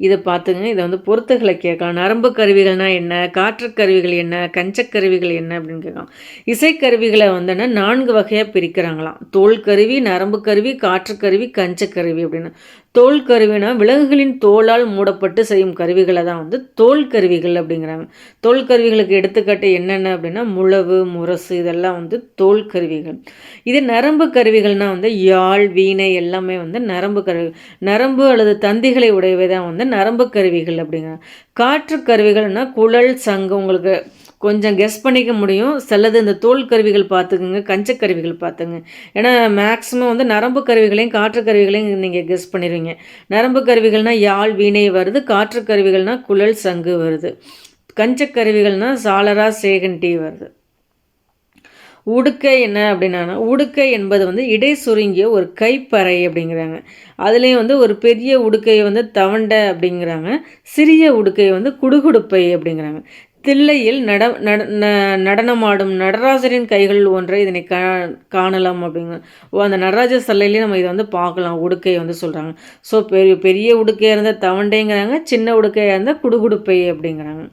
இதை பார்த்துங்க. இதை வந்து பொறுத்துகளை கேட்கலாம். நரம்பு கருவிகள்னால் என்ன, காற்று கருவிகள் என்ன, கஞ்சக்கருவிகள் என்ன அப்படின்னு கேட்கலாம். இசைக்கருவிகளை வந்துன்னா 4 வகையாக பிரிக்கிறாங்களாம். தோல் கருவி, நரம்பு கருவி, காற்று கருவி, கஞ்சக்கருவி அப்படின்னு. தோல் கருவினா விலங்குகளின் தோலால் மூடப்பட்டு செய்யும் கருவிகளை தான் வந்து தோல் கருவிகள் அப்படிங்கிறாங்க. தோல் கருவிகளுக்கு எடுத்துக்காட்டு என்னென்ன அப்படின்னா முழவு, முரசு, இதெல்லாம் வந்து தோல் கருவிகள். இது நரம்பு கருவிகள்னால் வந்து யாழ், வீணை எல்லாமே வந்து நரம்பு கருவி, நரம்பு அல்லது தந்திகளை உடையவை தான் வந்து நரம்பு கருவிகள் அப்படிங்கிறாங்க. காற்று கருவிகள்னால் குழல், சங்கு, உங்களுக்கு கொஞ்சம் கெஸ் பண்ணிக்க முடியும். சிலது இந்த தோல் கருவிகள் பார்த்துக்குங்க, கஞ்சக்கருவிகள் பார்த்துங்க. ஏன்னா மேக்ஸிமம் வந்து நரம்பு கருவிகளையும் காற்று கருவிகளையும் நீங்கள் கெஸ் பண்ணிடுவீங்க. நரம்பு கருவிகள்னால் யாழ், வீணை வருது, காற்று கருவிகள்னால் குழல், சங்கு வருது, கஞ்சக்கருவிகள்னால் சாளரா, சேகண்டி வருது. உடுக்கை என்ன அப்படின்னா, உடுக்கை என்பது வந்து இடை சுருங்கிய ஒரு கைப்பறை அப்படிங்கிறாங்க. அதுலேயும் வந்து ஒரு பெரிய உடுக்கையை வந்து தவண்டை அப்படிங்கிறாங்க, சிறிய உடுக்கையை வந்து குடுகுடுப்பை அப்படிங்கிறாங்க. தில்லையில் நடனமாடும் நடராஜரின் கைகள் ஒன்றை இதனை காணலாம் அப்படிங்க. அந்த நடராஜர் சிலையிலேயே நம்ம இதை வந்து பார்க்கலாம். உடுக்கையை வந்து சொல்கிறாங்க. ஸோ பெரிய உடுக்கையாக இருந்தால் தவண்டைங்கிறாங்க, சின்ன உடுக்கையாக இருந்தால் குடுகுடுப்பை அப்படிங்கிறாங்க.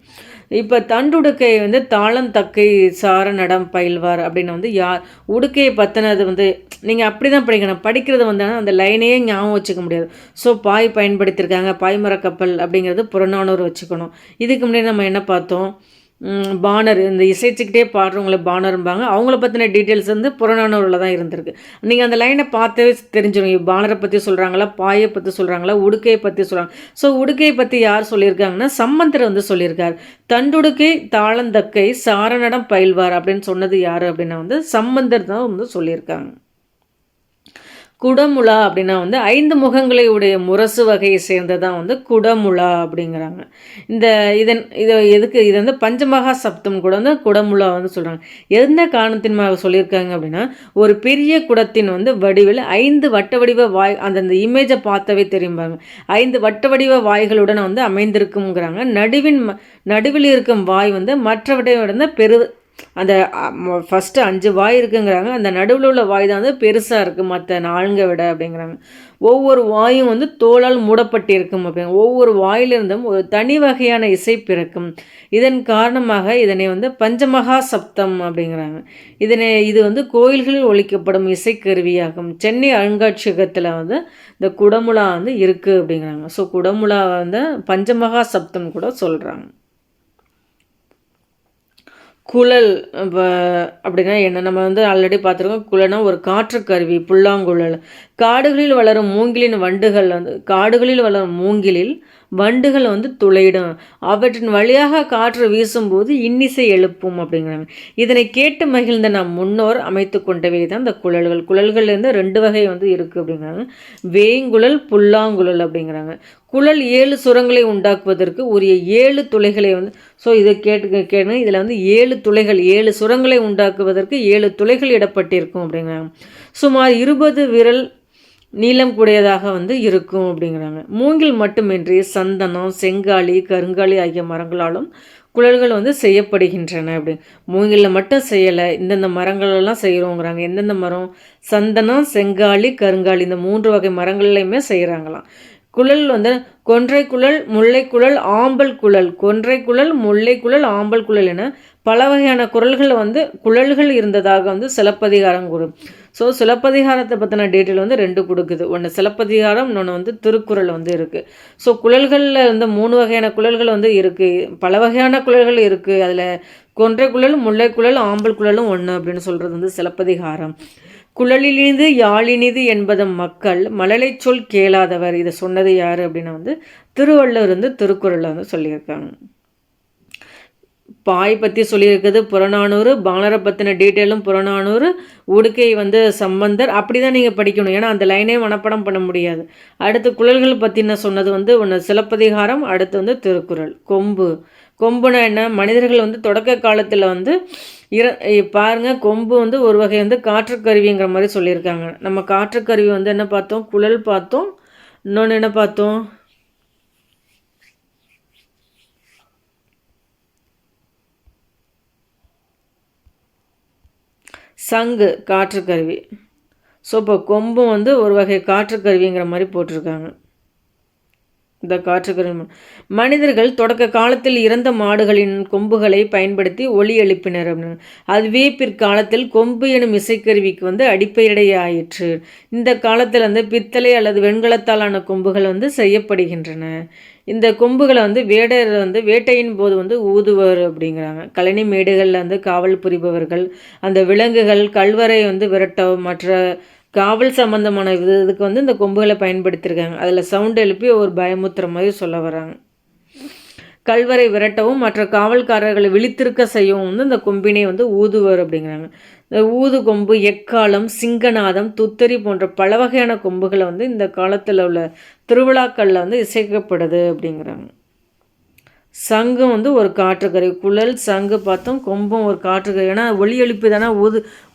இப்போ தண்டுடுக்கை வந்து தாளம் தக்கை சார நடம் பயில்வார் அப்படின்னு வந்து யார் உடுக்கையை பற்றினது வந்து நீங்கள் அப்படி தான் படிக்கணும். படிக்கிறது வந்து அந்த லைனையே ஞாபகம் வச்சுக்க முடியாது. ஸோ பாய் பயன்படுத்தியிருக்காங்க, பாய்மர கப்பல் அப்படிங்கிறது புறநானூறு வச்சுக்கணும். இதுக்கு முன்னாடி நம்ம என்ன பார்த்தோம், பாணர், இந்த இசைச்சிக்கிட்டே பாடுறவங்கள பாணரும்பாங்க. அவங்கள பற்றின டீட்டெயில்ஸ் வந்து புறநானூரில் தான் இருந்திருக்கு. நீங்கள் அந்த லைனை பார்த்தே தெரிஞ்சிடும். பாணரை பற்றி சொல்கிறாங்களா, பாயை பற்றி சொல்கிறாங்களா, உடுக்கையை பற்றி சொல்கிறாங்க. ஸோ உடுக்கையை பற்றி யார் சொல்லியிருக்காங்கன்னா சம்பந்தர் வந்து சொல்லியிருக்கார். தண்டுடுக்கை தாளந்தக்கை சாரணடம் பயில்வார் அப்படின்னு சொன்னது யார் அப்படின்னா வந்து சம்பந்தர் தான் வந்து சொல்லியிருக்காங்க. குடமுழா அப்படின்னா வந்து 5 முகங்களை உடைய முரசு வகையை சேர்ந்ததான் வந்து குடமுழா அப்படிங்கிறாங்க. இதை எதுக்கு இது வந்து பஞ்சமகா சப்தம் கூட வந்து குடமுழா வந்து சொல்கிறாங்க. எந்த காரணத்தின்மாக சொல்லியிருக்காங்க அப்படின்னா, ஒரு பெரிய குடத்தின் வந்து வடிவில் 5 வட்ட வடிவ வாய், அந்தந்த இமேஜை பார்த்தவே தெரியும்பாங்க, 5 வட்ட வடிவ வாய்களுடன் வந்து அமைந்திருக்குங்கிறாங்க. நடுவில் இருக்கும் வாய் வந்து மற்றவற்றை விட அந்த ஃபஸ்ட்டு 5 வாய் இருக்குங்கிறாங்க. அந்த நடுவில் உள்ள வாய் தான் வந்து பெருசாக இருக்குது மற்ற 4 விட அப்படிங்கிறாங்க. ஒவ்வொரு வாயும் வந்து தோலால் மூடப்பட்டிருக்கும் அப்படிங்க. ஒவ்வொரு வாயிலிருந்தும் ஒரு தனி வகையான இசை பிறக்கும். இதன் காரணமாக இதனை வந்து பஞ்சமகா சப்தம் அப்படிங்கிறாங்க. இது வந்து கோயில்களில் ஒலிக்கப்படும் இசைக்கருவியாகும். சென்னை அருங்காட்சியகத்தில் வந்து இந்த குடமுழா வந்து இருக்குது அப்படிங்கிறாங்க. ஸோ குடமுழா வந்து பஞ்சமகா சப்தம் கூட சொல்கிறாங்க. குழல் அப்படின்னா என்ன, நம்ம வந்து ஆல்ரெடி பார்த்துருக்கோம். குழல்னா ஒரு காற்று கருவி, புல்லாங்குழல். காடுகளில் வளரும் மூங்கிலில் வண்டுகள் வந்து துளையிடும். அவற்றின் வழியாக காற்று வீசும்போது இன்னிசை எழுப்பும் அப்படிங்கிறாங்க. இதனை கேட்டு மகிழ்ந்த நம் முன்னோர் அமைத்து கொண்டவை தான் இந்த குழல்கள். குழல்கள்லேருந்து 2 வகை வந்து இருக்குது அப்படிங்கிறாங்க. வேங்குழல், புல்லாங்குழல் அப்படிங்கிறாங்க. குழல் 7 சுரங்களை உண்டாக்குவதற்கு உரிய 7 துளைகளை வந்து இதை கேட்டுங்க. இதில் வந்து 7 துளைகள், 7 சுரங்களை உண்டாக்குவதற்கு 7 துளைகள் இடப்பட்டிருக்கும் அப்படிங்கிறாங்க. சுமார் 20 விரல் நீளம் கூடியதாக வந்து இருக்கும் அப்படிங்கிறாங்க. மூங்கில் மட்டுமின்றி சந்தனம், செங்காலி, கருங்காலி ஆகிய மரங்களாலும் குழல்கள் வந்து செய்யப்படுகின்றன அப்படி. மூங்கில்ல மட்டும் செய்யலை, இந்தந்த மரங்களெல்லாம் செய்கிறோங்கிறாங்க. எந்தெந்த மரம்? சந்தனம், செங்காலி, கருங்காலி இந்த 3 வகை மரங்கள்லையுமே செய்கிறாங்களாம். குழல் வந்து கொன்றை குழல், முல்லை குழல், ஆம்பல் குழல். கொன்றை குழல், முல்லை குழல், ஆம்பல் குழல் என பல வகையான குழல்கள் இருந்ததாக வந்து சிலப்பதிகாரம் கூறும். ஸோ சிலப்பதிகாரத்தை பற்றின டீட்டெயில் வந்து 2 கொடுக்குது. ஒன்று சிலப்பதிகாரம், இன்னொன்று வந்து திருக்குறள் வந்து இருக்குது. ஸோ குழல்களில் வந்து 3 வகையான குழல்கள் வந்து இருக்குது, பல வகையான குழல்கள் இருக்குது. அதில் கொன்றை குழல், முல்லை குழல், ஆம்பல் குழலும் ஒன்று அப்படின்னு சொல்கிறது வந்து சிலப்பதிகாரம். குழலினிது யாழினிது என்பதும் மக்கள் மழலை சொல் கேளாதவர். இதை சொன்னது யார் அப்படின்னா வந்து திருவள்ளுவர் வந்து திருக்குறளில் வந்து சொல்லியிருக்காங்க. பாய் பற்றி சொல்லியிருக்குது புறநானூறு, பாணரை பற்றின டீட்டெயிலும் புறநானூறு, உடுக்கை வந்து சம்பந்தர். அப்படி தான் நீங்கள் படிக்கணும், ஏன்னா அந்த லைனே மனப்படம் பண்ண முடியாது. அடுத்து குழல்கள் பற்றின சொன்னது வந்து ஒன்று சிலப்பதிகாரம், அடுத்து வந்து திருக்குறள். கொம்புனா என்ன? மனிதர்கள் வந்து தொடக்க காலத்தில் வந்து பாருங்க, கொம்பு வந்து ஒரு வகை வந்து காற்றுக்கருவிங்கிற மாதிரி சொல்லியிருக்காங்க. நம்ம காற்றுக்கருவி வந்து என்ன பார்த்தோம்? குழல் பார்த்தோம். இன்னொன்று என்ன பார்த்தோம்? சங்கு, காற்றுக்கருவி. ஸோ இப்போ கொம்பும் வந்து ஒரு வகை காற்றுக்கருவிங்கிற மாதிரி போட்டிருக்காங்க. இந்த காற்றுக்கருவி மனிதர்கள் தொடக்க காலத்தில் இறந்த மாடுகளின் கொம்புகளை பயன்படுத்தி ஒலி எழுப்பினர் அப்படின்னு. அதுவே பிற்காலத்தில் கொம்பு எனும் இசைக்கருவிக்கு வந்து அடிப்படையாயிற்று. இந்த காலத்தில் வந்து பித்தளை அல்லது வெண்கலத்தாலான கொம்புகள் வந்து செய்யப்படுகின்றன. இந்த கொம்புகளை வந்து வேடர் வந்து வேட்டையின் போது வந்து ஊதுவர் அப்படிங்கிறாங்க. கழனி மேடுகளில் வந்து காவல் புரிபவர்கள் அந்த விலங்குகள் கல்வரை வந்து விரட்ட மற்ற காவல் சம்மந்தமான இதுக்கு வந்து இந்த கொம்புகளை பயன்படுத்தியிருக்காங்க. அதில் சவுண்ட் எழுப்பி ஒரு பயமுத்துற மாதிரி சொல்ல வராங்க. கல்வரை விரட்டவும் மற்ற காவல்காரர்களை விழித்திருக்க செய்யவும் வந்து இந்த கொம்பினை வந்து ஊதுவர் அப்படிங்கிறாங்க. இந்த ஊது கொம்பு, எக்காலம், சிங்கநாதம், துத்தரி போன்ற பல வகையான கொம்புகளை வந்து இந்த காலத்தில் உள்ள திருவிழாக்களில் வந்து இசைக்கப்படுது அப்படிங்கிறாங்க. சங்கு வந்து ஒரு காற்றுக்கருவி. குழல், சங்கு பார்த்தோம். கொம்பும் ஒரு காற்றுக்கருவி. ஏன்னா ஒலி எழுப்பி தானே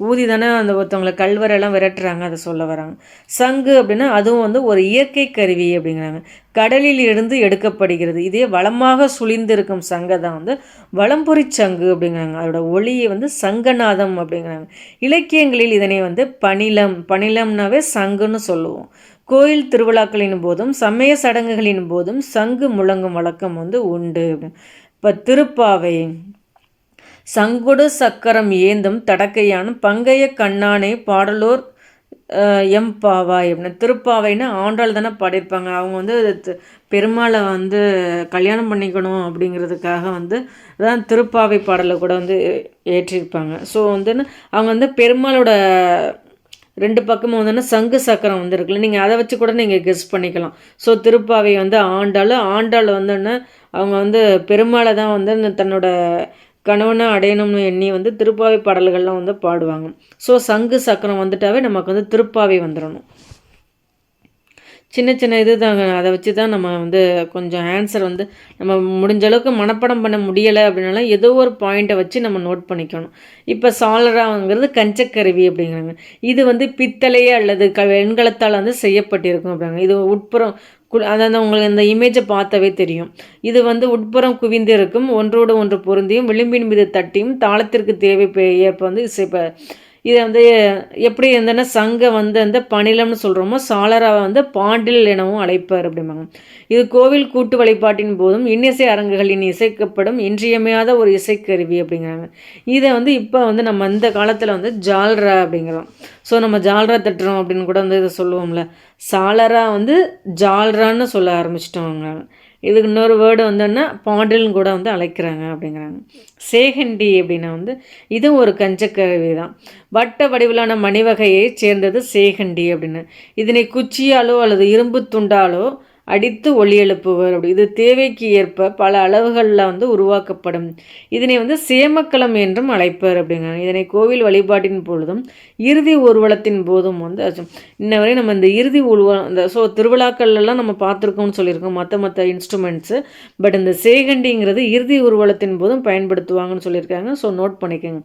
ஊதி தானே அந்த ஒருத்தவங்களை கல்வரெல்லாம் விரட்டுறாங்க, அதை சொல்ல வராங்க. சங்கு அப்படின்னா அதுவும் வந்து ஒரு இயற்கை கருவி அப்படிங்கிறாங்க. கடலில் இருந்து எடுக்கப்படுகிறது. இதே வளமாக சுழிந்திருக்கும் சங்கை தான் வந்து வளம்பொறி சங்கு அப்படிங்கிறாங்க. அதோட ஒளியை வந்து சங்கநாதம் அப்படிங்கிறாங்க. இலக்கியங்களில் இதனை வந்து பணிலம்னாவே சங்குன்னு சொல்லுவோம். கோயில் திருவிழாக்களின் போதும் சமய சடங்குகளின் போதும் சங்கு முழங்கும் வழக்கம் வந்து உண்டு. இப்போ திருப்பாவை, சங்குடு சக்கரம் ஏந்தும் தடக்கையான பங்கைய கண்ணானை பாடலோர் எம்பாவாய் அப்படின்னு. திருப்பாவைன்னா ஆண்டாள் தானே பாடியிருப்பாங்க. அவங்க வந்து பெருமாளை வந்து கல்யாணம் பண்ணிக்கணும் அப்படிங்கிறதுக்காக வந்து தான் திருப்பாவை பாடலை கூட வந்து ஏற்றிருப்பாங்க. ஸோ வந்து அவங்க வந்து பெருமாளோட 2 பக்கமும் வந்து சங்கு சக்கரம் வந்து இருக்குல்ல, நீங்கள் அதை வச்சு கூட நீங்கள் கெஸ் பண்ணிக்கலாம். ஸோ திருப்பாவை வந்து ஆண்டாள் வந்து அவங்க வந்து பெருமாளை தான் வந்து தன்னோட கணவனை அடையணும்னு எண்ணி வந்து திருப்பாவை பாடல்கள்லாம் வந்து பாடுவாங்க. ஸோ சங்கு சக்கரம் வந்துட்டாவே நமக்கு வந்து திருப்பாவை வந்துடணும். சின்ன சின்ன இது தாங்க, அதை வச்சு தான் நம்ம வந்து கொஞ்சம் ஆன்சர் வந்து நம்ம முடிஞ்ச அளவுக்கு மனப்பாடம் பண்ண முடியலை அப்படின்னாலும் ஏதோ ஒரு பாயிண்ட்டை வச்சு நம்ம நோட் பண்ணிக்கணும். இப்போ சாளராங்கிறது கஞ்சக்கருவி அப்படிங்கிறாங்க. இது வந்து பித்தளையே அல்லது வெண்கலத்தால் வந்து செய்யப்பட்டிருக்கும் அப்படிங்க. இது உட்புறம் அதாவது உங்களுக்கு இந்த இமேஜை பார்த்தாவே தெரியும். இது வந்து உட்புறம் குவிந்து இருக்கும், ஒன்றோடு ஒன்று பொருந்தியும் விளிம்பின் மீது தட்டியும் தாளத்திற்கு தேவை ஏற்ப வந்து இதை வந்து எப்படி இருந்ததுன்னா சங்கை வந்து அந்த பணிலம்னு சொல்கிறோமோ சாளராவை வந்து பாண்டில் எனவும் அழைப்பார் அப்படிம்பாங்க. இது கோவில் கூட்டு வழிபாட்டின் போதும் இன்னிசை அரங்குகளின் இசைக்கப்படும் இன்றியமையாத ஒரு இசைக்கருவி அப்படிங்கிறாங்க. இதை வந்து இப்போ வந்து நம்ம இந்த காலத்தில் வந்து ஜால்ரா அப்படிங்கிறோம். ஸோ நம்ம ஜால்ரா தட்டுறோம் அப்படின்னு கூட வந்து இதை சொல்லுவோம்ல, சாளரா வந்து ஜால்ரான்னு சொல்ல ஆரம்பிச்சிட்டோங்க. இதுக்கு இன்னொரு வேர்டு வந்தோன்னா பாண்டில்னு கூட வந்து அழைக்கிறாங்க அப்படிங்கிறாங்க. சேகண்டி அப்படின்னா வந்து இதுவும் ஒரு கஞ்சக்கருவி தான். வட்ட வடிவிலான மணிவகையை சேர்ந்தது சேகண்டி அப்படின்னு. இதனை குச்சியாலோ அல்லது இரும்பு துண்டாலோ அடித்து ஒலி எழுப்புவர். அப்படி இது தேவைக்கு ஏற்ப பல அளவுகளில் வந்து உருவாக்கப்படும். இதனை வந்து சேமக்களம் என்றும் அழைப்பர் அப்படிங்கிறாங்க. இதனை கோவில் வழிபாட்டின் பொழுதும் இறுதி ஊர்வலத்தின் போதும் வந்து இன்னவரை நம்ம இந்த இறுதி ஊர்வலம் இந்த திருவிழாக்கள்லாம் நம்ம பார்த்துருக்கோம்னு சொல்லியிருக்கோம் மற்ற இன்ஸ்ட்ருமெண்ட்ஸு. பட் இந்த சேகண்டிங்கிறது இறுதி ஊர்வலத்தின் போதும் பயன்படுத்துவாங்கன்னு சொல்லியிருக்காங்க. ஸோ நோட் பண்ணிக்கோங்க.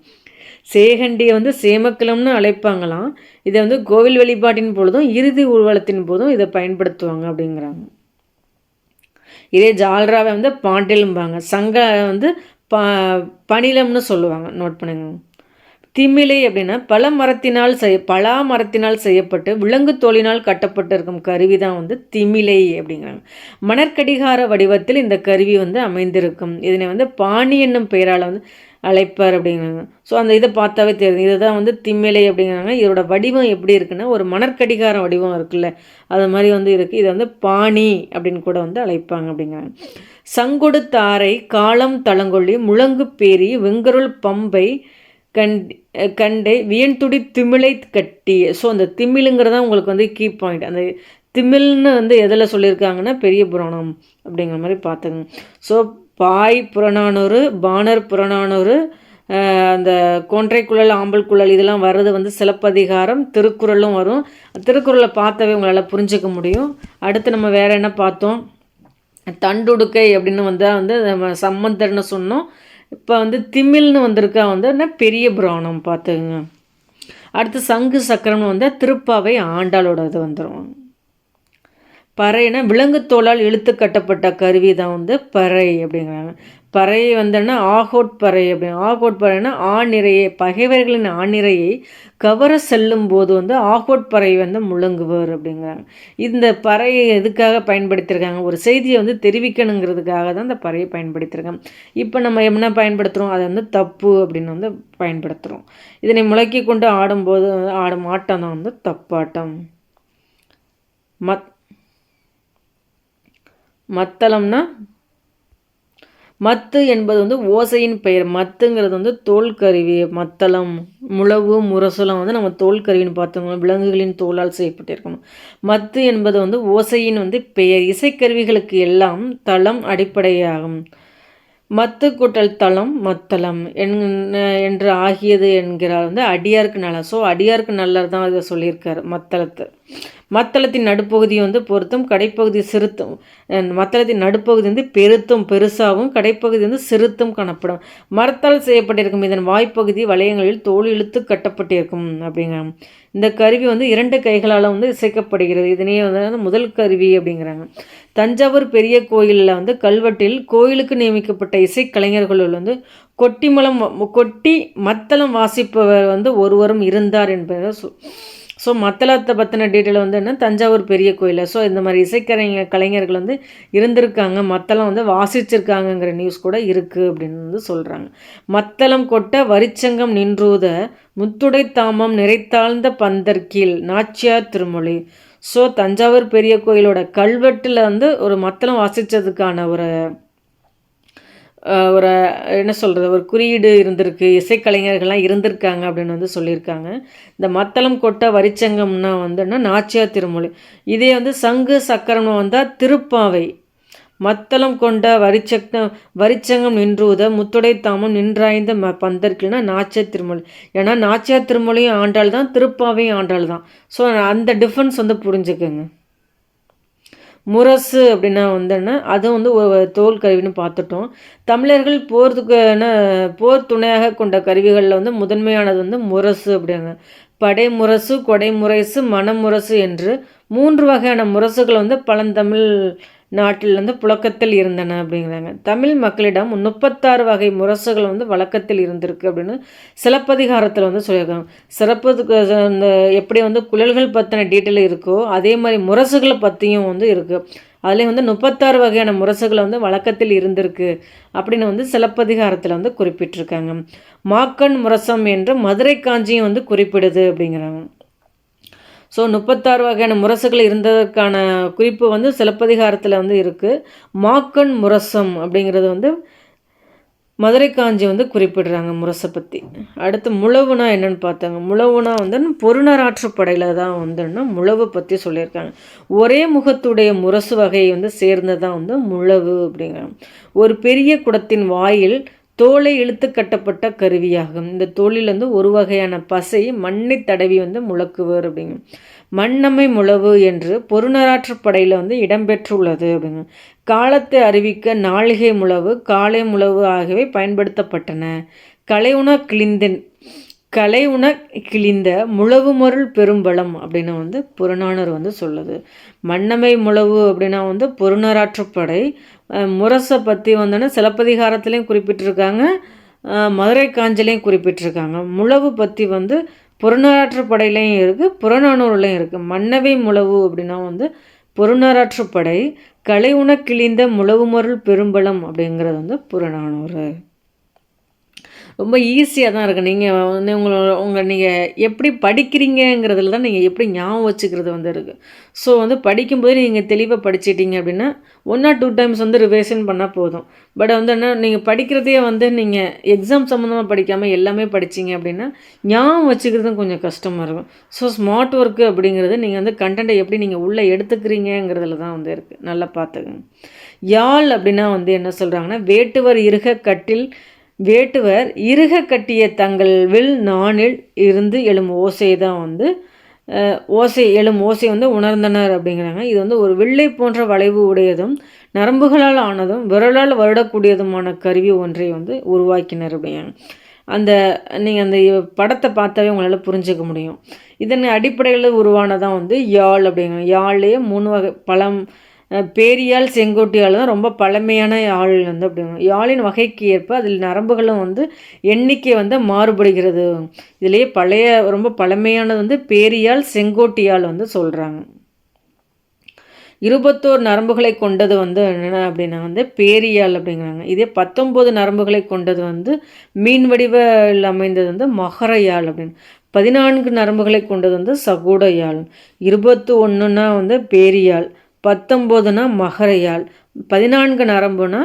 சேகண்டியை வந்து சேமக்கிழம்னு அழைப்பாங்களாம். இதை வந்து கோவில் வழிபாட்டின் பொழுதும் இறுதி ஊர்வலத்தின் போதும் இதை பயன்படுத்துவாங்க அப்படிங்கிறாங்க. இதே ஜால்ராவை வந்து பாண்டிலும்பாங்க. சங்க வந்து ப பணிலம்னு சொல்லுவாங்க. நோட் பண்ணுங்க. திமிலை அப்படின்னா பலா மரத்தினால் செய்யப்பட்டு விலங்கு தோலினால் கட்டப்பட்டிருக்கும் கருவி தான் வந்து திமிலை அப்படிங்கிறாங்க. மணற்கடிகார வடிவத்தில் இந்த கருவி வந்து அமைந்திருக்கும். இதனை வந்து பாணி என்னும் பெயரால் வந்து அழைப்பார் அப்படிங்கிறாங்க. ஸோ அந்த இதை பார்த்தாவே தெரியும். இதுதான் வந்து திமிலை அப்படிங்கிறாங்க. இதோட வடிவம் எப்படி இருக்குன்னா ஒரு மணற்கடிகார வடிவம் இருக்குல்ல, அது மாதிரி வந்து இருக்குது. இதை வந்து பாணி அப்படின்னு கூட வந்து அழைப்பாங்க அப்படிங்கிறாங்க. சங்கொடு தாரை காலம் தளங்கொல்லி முழங்கு பேரி வெங்கருள் பம்பை கண்டை வியன்துடி திமிழை கட்டி. ஸோ அந்த திமிழுங்கிறதா உங்களுக்கு வந்து கீ பாயிண்ட். அந்த திமிழ்னு வந்து எதில் சொல்லியிருக்காங்கன்னா பெரிய புராணம் அப்படிங்கிற மாதிரி பார்த்துங்க. ஸோ பாய் புறநானூறு, பாணர் புறநானூறு, அந்த கொன்றை குழல், ஆம்பல் குழல் இதெல்லாம் வர்றது வந்து சிலப்பதிகாரம், திருக்குறளும் வரும். திருக்குறளை பார்த்தாவே உங்களால் புரிஞ்சிக்க முடியும். அடுத்து நம்ம வேறு என்ன பார்த்தோம்? தண்டுடுக்கை அப்படின்னு வந்தால் வந்து நம்ம சம்பந்தர்னு சொன்னோம். இப்போ வந்து திமில்னு வந்திருக்கா வந்து என்ன பெரிய புராணம் பார்த்துங்க. அடுத்து சங்கு சக்கரம்னு வந்தால் திருப்பாவை ஆண்டாளோட இது வந்துடும். பறைனா விலங்கு தோளால் இழுத்து கட்டப்பட்ட கருவி தான் வந்து பறை அப்படிங்கிறாங்க. பறை வந்தோன்னா ஆகோட் பறை அப்படின்னு. ஆகோட் பறைனா ஆணிரையை பகைவர்களின் ஆணிரையை கவர செல்லும் போது வந்து ஆகோட் பறை வந்து முழங்குவர் அப்படிங்கிறாங்க. இந்த பறையை எதுக்காக பயன்படுத்தியிருக்காங்க? ஒரு செய்தியை வந்து தெரிவிக்கணுங்கிறதுக்காக தான் இந்த பறையை பயன்படுத்தியிருக்காங்க. இப்போ நம்ம என்ன பயன்படுத்துகிறோம்? அதை வந்து தப்பு அப்படின்னு வந்து பயன்படுத்துகிறோம். இதனை முழக்கி கொண்டு ஆடும்போது ஆடும் ஆட்டம் தான் வந்து தப்பாட்டம். மத்தளம்னா மத்து என்பது வந்து ஓசையின் பெயர். மத்துங்கிறது வந்து தோல் கருவி. மத்தளம், முழவு, முரசுலாம் வந்து நம்ம தோல் கருவின்னு பார்த்தோம். விலங்குகளின் தோலால் செய்யப்பட்டிருக்கணும். மத்து என்பது வந்து ஓசையின் வந்து பெயர். இசைக்கருவிகளுக்கு எல்லாம் தளம் அடிப்படையாகும். மத்து கூட்டல் தளம் மத்தளம் என்று ஆகியது என்கிறார் வந்து அடியாருக்கு நல்ல. ஸோ அடியாருக்கு நல்லர் தான் இதை சொல்லியிருக்காரு. மத்தளத்தின் நடுப்பகுதி வந்து பொருத்தும், கடைப்பகுதி சிறுத்தும். மத்தளத்தின் நடுப்பகுதி வந்து பெருத்தும் பெருசாகவும் கடைப்பகுதி வந்து சிறுத்தும் காணப்படும். மரத்தால் செய்யப்பட்டிருக்கும். இதன் வாய்ப்பகுதி வளையங்களில் தோல் இழுத்து கட்டப்பட்டிருக்கும் அப்படிங்கிறாங்க. இந்த கருவி வந்து 2 கைகளால் வந்து இசைக்கப்படுகிறது. இதனையே வந்து முதல் கருவி அப்படிங்கிறாங்க. தஞ்சாவூர் பெரிய கோயிலில் வந்து கல்வெட்டில் கோயிலுக்கு நியமிக்கப்பட்ட இசைக்கலைஞர்களுள் வந்து கொட்டி மத்தளம் வாசிப்பவர் வந்து ஒருவரும் இருந்தார் என்பதை ஸோ மத்தளத்தை பற்றின டீட்டெயில் வந்து என்ன தஞ்சாவூர் பெரிய கோயிலில். ஸோ இந்த மாதிரி கலைஞர்கள் வந்து இருந்திருக்காங்க. மத்தளம் வந்து வாசிச்சிருக்காங்கங்கிற நியூஸ் கூட இருக்குது அப்படின்னு வந்து சொல்கிறாங்க. மத்தளம் கொட்ட வரிச்சங்கம் நின்றூத முத்துடை தாமம் நிறைத்தாழ்ந்த பந்தர்கீழ் நாச்சியார் திருமொழி. ஸோ தஞ்சாவூர் பெரிய கோயிலோட கல்வெட்டில் வந்து ஒரு மத்தளம் வாசித்ததுக்கான ஒரு என்ன சொல்கிறது ஒரு குறியீடு இருந்திருக்கு. இசைக்கலைஞர்கள்லாம் இருந்திருக்காங்க அப்படின்னு வந்து சொல்லியிருக்காங்க. இந்த மத்தளம் கொட்ட வரிச்சங்கம்னா வந்துன்னா நாச்சியார் திருமொழி. இதே வந்து சங்கு சக்கரம்னு வந்தால் திருப்பாவை. மத்தளம் கொண்ட வரிச்சங்கம் நின்றூத முத்துடை தாமம் நின்றாய்ந்த பந்தர்க்குன்னா நாச்சியார் திருமொழி. ஏன்னா நாச்சியார் திருமொழியும் ஆண்டாள் தான், திருப்பாவையும் ஆண்டாள் தான். ஸோ அந்த டிஃப்ரென்ஸ் வந்து புரிஞ்சுக்கோங்க. முரசு அப்படின்னா வந்துன்னா அதுவும் வந்து ஒரு தோல் கருவின்னு பார்த்துட்டோம். தமிழர்கள் போர் துணையாக கொண்ட கருவிகளில் வந்து முதன்மையானது வந்து முரசு அப்படிங்க. படை முரசு, கொடை முரசு, மணமுரசு என்று 3 வகையான முரசுகள் வந்து பழந்தமிழ் நாட்டில் வந்து புழக்கத்தில் இருந்தன அப்படிங்கிறாங்க. தமிழ் மக்களிடம் 36 வகை முரசுகள் வந்து வழக்கத்தில் இருந்திருக்கு அப்படின்னு சிலப்பதிகாரத்தில் வந்து சொல்லியிருக்காங்க. சிறப்புக்கு அந்த எப்படி வந்து குழல்கள் பற்றின டீட்டெயில் இருக்கோ அதே மாதிரி முரசுகளை பற்றியும் வந்து இருக்குது. அதுலேயும் வந்து 36 வகையான முரசுகளை வந்து வழக்கத்தில் இருந்திருக்கு அப்படின்னு வந்து சிலப்பதிகாரத்தில் வந்து குறிப்பிட்டிருக்காங்க. மாக்கண் முரசம் என்று மதுரை காஞ்சியும் வந்து குறிப்பிடுது அப்படிங்கிறாங்க. ஸோ 36 வகையான முரசுகள் இருந்ததற்கான குறிப்பு வந்து சிலப்பதிகாரத்தில் வந்து இருக்குது. மாக்கண் முரசம் அப்படிங்கிறது வந்து மதுரை காஞ்சி வந்து குறிப்பிடுறாங்க முரசை பற்றி. அடுத்து முழவுனா என்னென்னு பார்த்தாங்க. முழவுனா வந்து பொருணராற்றுப்படையில் தான் வந்துன்னா முழவு பற்றி சொல்லியிருக்காங்க. ஒரே முகத்துடைய முரசு வகையை வந்து சேர்ந்ததான் வந்து முழவு அப்படிங்கிறாங்க. ஒரு பெரிய குடத்தின் வாயில் தோலை இழுத்து கட்டப்பட்ட கருவியாகும். இந்த தோலில் வந்து ஒரு வகையான பசை மண்ணை தடவி வந்து முழக்குவர் அப்படிங்க. மண்ணம்மை முழவு என்று பொருணராற்றுப்படையில் வந்து இடம்பெற்றுள்ளது அப்படிங்க. காலத்தை அறிவிக்க நாளிகை முழவு, காலை முழவு ஆகியவை பயன்படுத்தப்பட்டன. கலையுண கிளிந்தின் கலை உண கிழிந்த முழவுமருள் பெரும்பலம் அப்படின்னு வந்து புறநானூறு வந்து சொல்லுது. மன்னமை முழவு அப்படின்னா வந்து பொருநராற்றுப்படை. முரசை பற்றி வந்தோன்னா சிலப்பதிகாரத்துலேயும் குறிப்பிட்டிருக்காங்க, மதுரை காஞ்சிலையும் குறிப்பிட்டிருக்காங்க. முழவு பற்றி வந்து புறநராற்றுப்படையிலையும் இருக்குது, புறநானூறுலையும் இருக்குது. மன்னவை முழவு அப்படின்னா வந்து பொருநராற்றுப்படை, கலை உண கிழிந்த முழவுமருள் பெரும்பலம் அப்படிங்கிறது வந்து புறநானூறு. ரொம்ப ஈஸியாக தான் இருக்குது. நீங்கள் வந்து நீங்கள் எப்படி படிக்கிறீங்கங்கிறதுல தான் நீங்கள் எப்படி ஞாபகம் வச்சுக்கிறது வந்து இருக்குது. ஸோ வந்து படிக்கும்போது நீங்கள் தெளிவாக படிச்சிட்டிங்க அப்படின்னா 1 or 2 டைம்ஸ் வந்து ரிவைஷன் பண்ணால் போதும். பட் வந்து என்ன, நீங்கள் படிக்கிறதையே வந்து நீங்கள் எக்ஸாம் சம்மந்தமாக படிக்காமல் எல்லாமே படிச்சிங்க அப்படின்னா ஞாபகம் வச்சுக்கிறதும் கொஞ்சம் கஷ்டமாக இருக்கும். ஸோ ஸ்மார்ட் ஒர்க்கு அப்படிங்கிறது நீங்கள் வந்து கண்டென்ட்டை எப்படி நீங்கள் உள்ளே எடுத்துக்கிறீங்கிறதுல தான் வந்து இருக்குது. நல்லா பார்த்துக்கங்க. யாழ் அப்படின்னா வந்து என்ன சொல்கிறாங்கன்னா, வேட்டுவர் இருக கட்டில் வேட்டுவர் இருக கட்டிய தங்கள் வில் நாணில் இருந்து எழும் ஓசை தான் வந்து எழும் ஓசை வந்து உணர்ந்தனர் அப்படிங்கிறாங்க. இது வந்து ஒரு வில்லை போன்ற வளைவு உடையதும் நரம்புகளால் ஆனதும் விரலால் வருடக்கூடியதுமான கருவி ஒன்றை வந்து உருவாக்கினர் அப்படிங்கிறாங்க. நீங்கள் அந்த படத்தை பார்த்தாவே உங்களால் புரிஞ்சுக்க முடியும். இதன் அடிப்படையில் உருவானதான் வந்து யாழ் அப்படிங்கிறாங்க. யாழ்லேயே 3 வகை பழம் பேரியாழ் செங்கோட்டியாழ் தான் ரொம்ப பழமையான யாழ் வந்து அப்படிங்க. யாழின் வகைக்கு ஏற்ப அதில் நரம்புகளும் வந்து எண்ணிக்கை வந்து மாறுபடுகிறது. இதுலேயே ரொம்ப பழமையானது வந்து பேரியாழ் செங்கோட்டியாழ் வந்து சொல்கிறாங்க. 21 நரம்புகளை கொண்டது வந்து என்ன அப்படின்னா வந்து பேரியாழ் அப்படிங்கிறாங்க. இதே 19 நரம்புகளை கொண்டது வந்து மீன் வடிவில் அமைந்தது வந்து மகரயாழ் அப்படின்னு. 14 நரம்புகளை கொண்டது வந்து சகோடயாழ். 21னா வந்து பேரியாழ், 19னா மகரயாழ், 14 நரம்புனா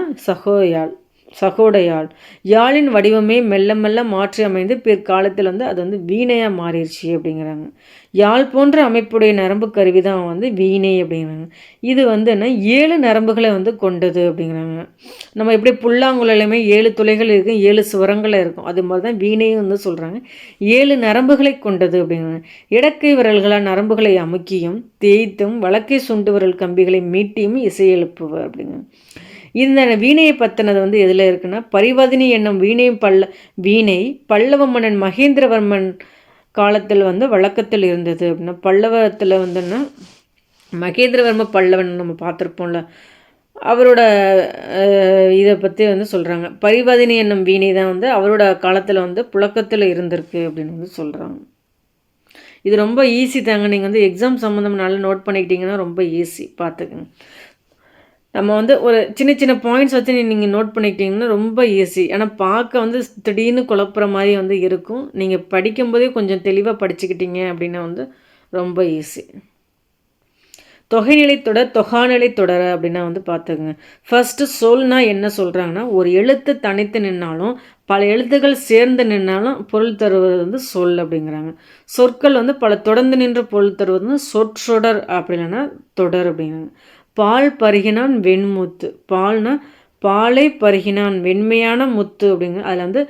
சகோடையாழ். யாழின் வடிவமே மெல்ல மெல்ல மாற்றி அமைந்து பிற்காலத்தில் வந்து அது வந்து வீணையாக மாறிடுச்சு அப்படிங்கிறாங்க. யாழ் போன்ற அமைப்புடைய நரம்பு கருவி தான் வந்து வீணை அப்படிங்கிறாங்க. இது வந்து என்ன 7 நரம்புகளை வந்து கொண்டது அப்படிங்கிறாங்க. நம்ம எப்படி புல்லாங்குழலுமே 7 துளைகள் இருக்கும், 7 சுரங்கள் இருக்கும், அது மாதிரி தான் வீணையும் வந்து சொல்கிறாங்க 7 நரம்புகளை கொண்டது அப்படிங்கிறாங்க. இடக்கை விரல்களால் நரம்புகளை அமுக்கியும் தேய்த்தும் வழக்கை சுண்டு விரல் கம்பிகளை மீட்டியும் இசை எழுப்புவர் அப்படிங்கிறாங்க. இந்த வீணையை பற்றினது வந்து எதில் இருக்குன்னா, பரிவதினி என்னும் வீணை பல்லவ மன்னன் மகேந்திரவர்மன் காலத்தில் வந்து வழக்கத்தில் இருந்தது அப்படின்னா, பல்லவத்தில் வந்துன்னா மகேந்திரவர்ம பல்லவன் நம்ம பார்த்துருப்போம்ல, அவரோட இதை பற்றி வந்து சொல்கிறாங்க. பரிவதினி என்னும் வீணை தான் வந்து அவரோட காலத்தில் வந்து புழக்கத்தில் இருந்திருக்கு அப்படின்னு வந்து சொல்கிறாங்க. இது ரொம்ப ஈஸி தாங்க. நீங்கள் வந்து எக்ஸாம் சம்மந்தம்னால நோட் பண்ணிக்கிட்டிங்கன்னா ரொம்ப ஈஸி, பார்த்துக்குங்க. நம்ம வந்து ஒரு சின்ன சின்ன பாயிண்ட்ஸ் வச்சு நீங்கள் நோட் பண்ணிக்கிட்டிங்கன்னா ரொம்ப ஈஸி. ஆனால் பார்க்க வந்து திடீர்னு குழப்புற மாதிரி வந்து இருக்கும். நீங்கள் படிக்கும்போதே கொஞ்சம் தெளிவாக படிச்சுக்கிட்டீங்க அப்படின்னா வந்து ரொம்ப ஈஸி. தொகைநிலை தொடர், தொகாநிலை தொடர் அப்படின்னா வந்து பார்த்துக்குங்க. ஃபர்ஸ்ட்டு சொல்னா என்ன சொல்கிறாங்கன்னா, ஒரு எழுத்து தனித்து நின்னாலும் பல எழுத்துக்கள் சேர்ந்து நின்னாலும் பொருள் தருவது வந்து சொல் அப்படிங்கிறாங்க. சொற்கள் வந்து பல தொடர்ந்து நின்று பொருள் தருவது வந்து சொற்றொடர் அப்படி இல்லைன்னா தொடர் அப்படிங்கிறாங்க. பால் பருகினான் வெண்முத்து, பால்னா பாலை பருகினான் வெண்மையான முத்து அப்படிங்க. அதில் வந்து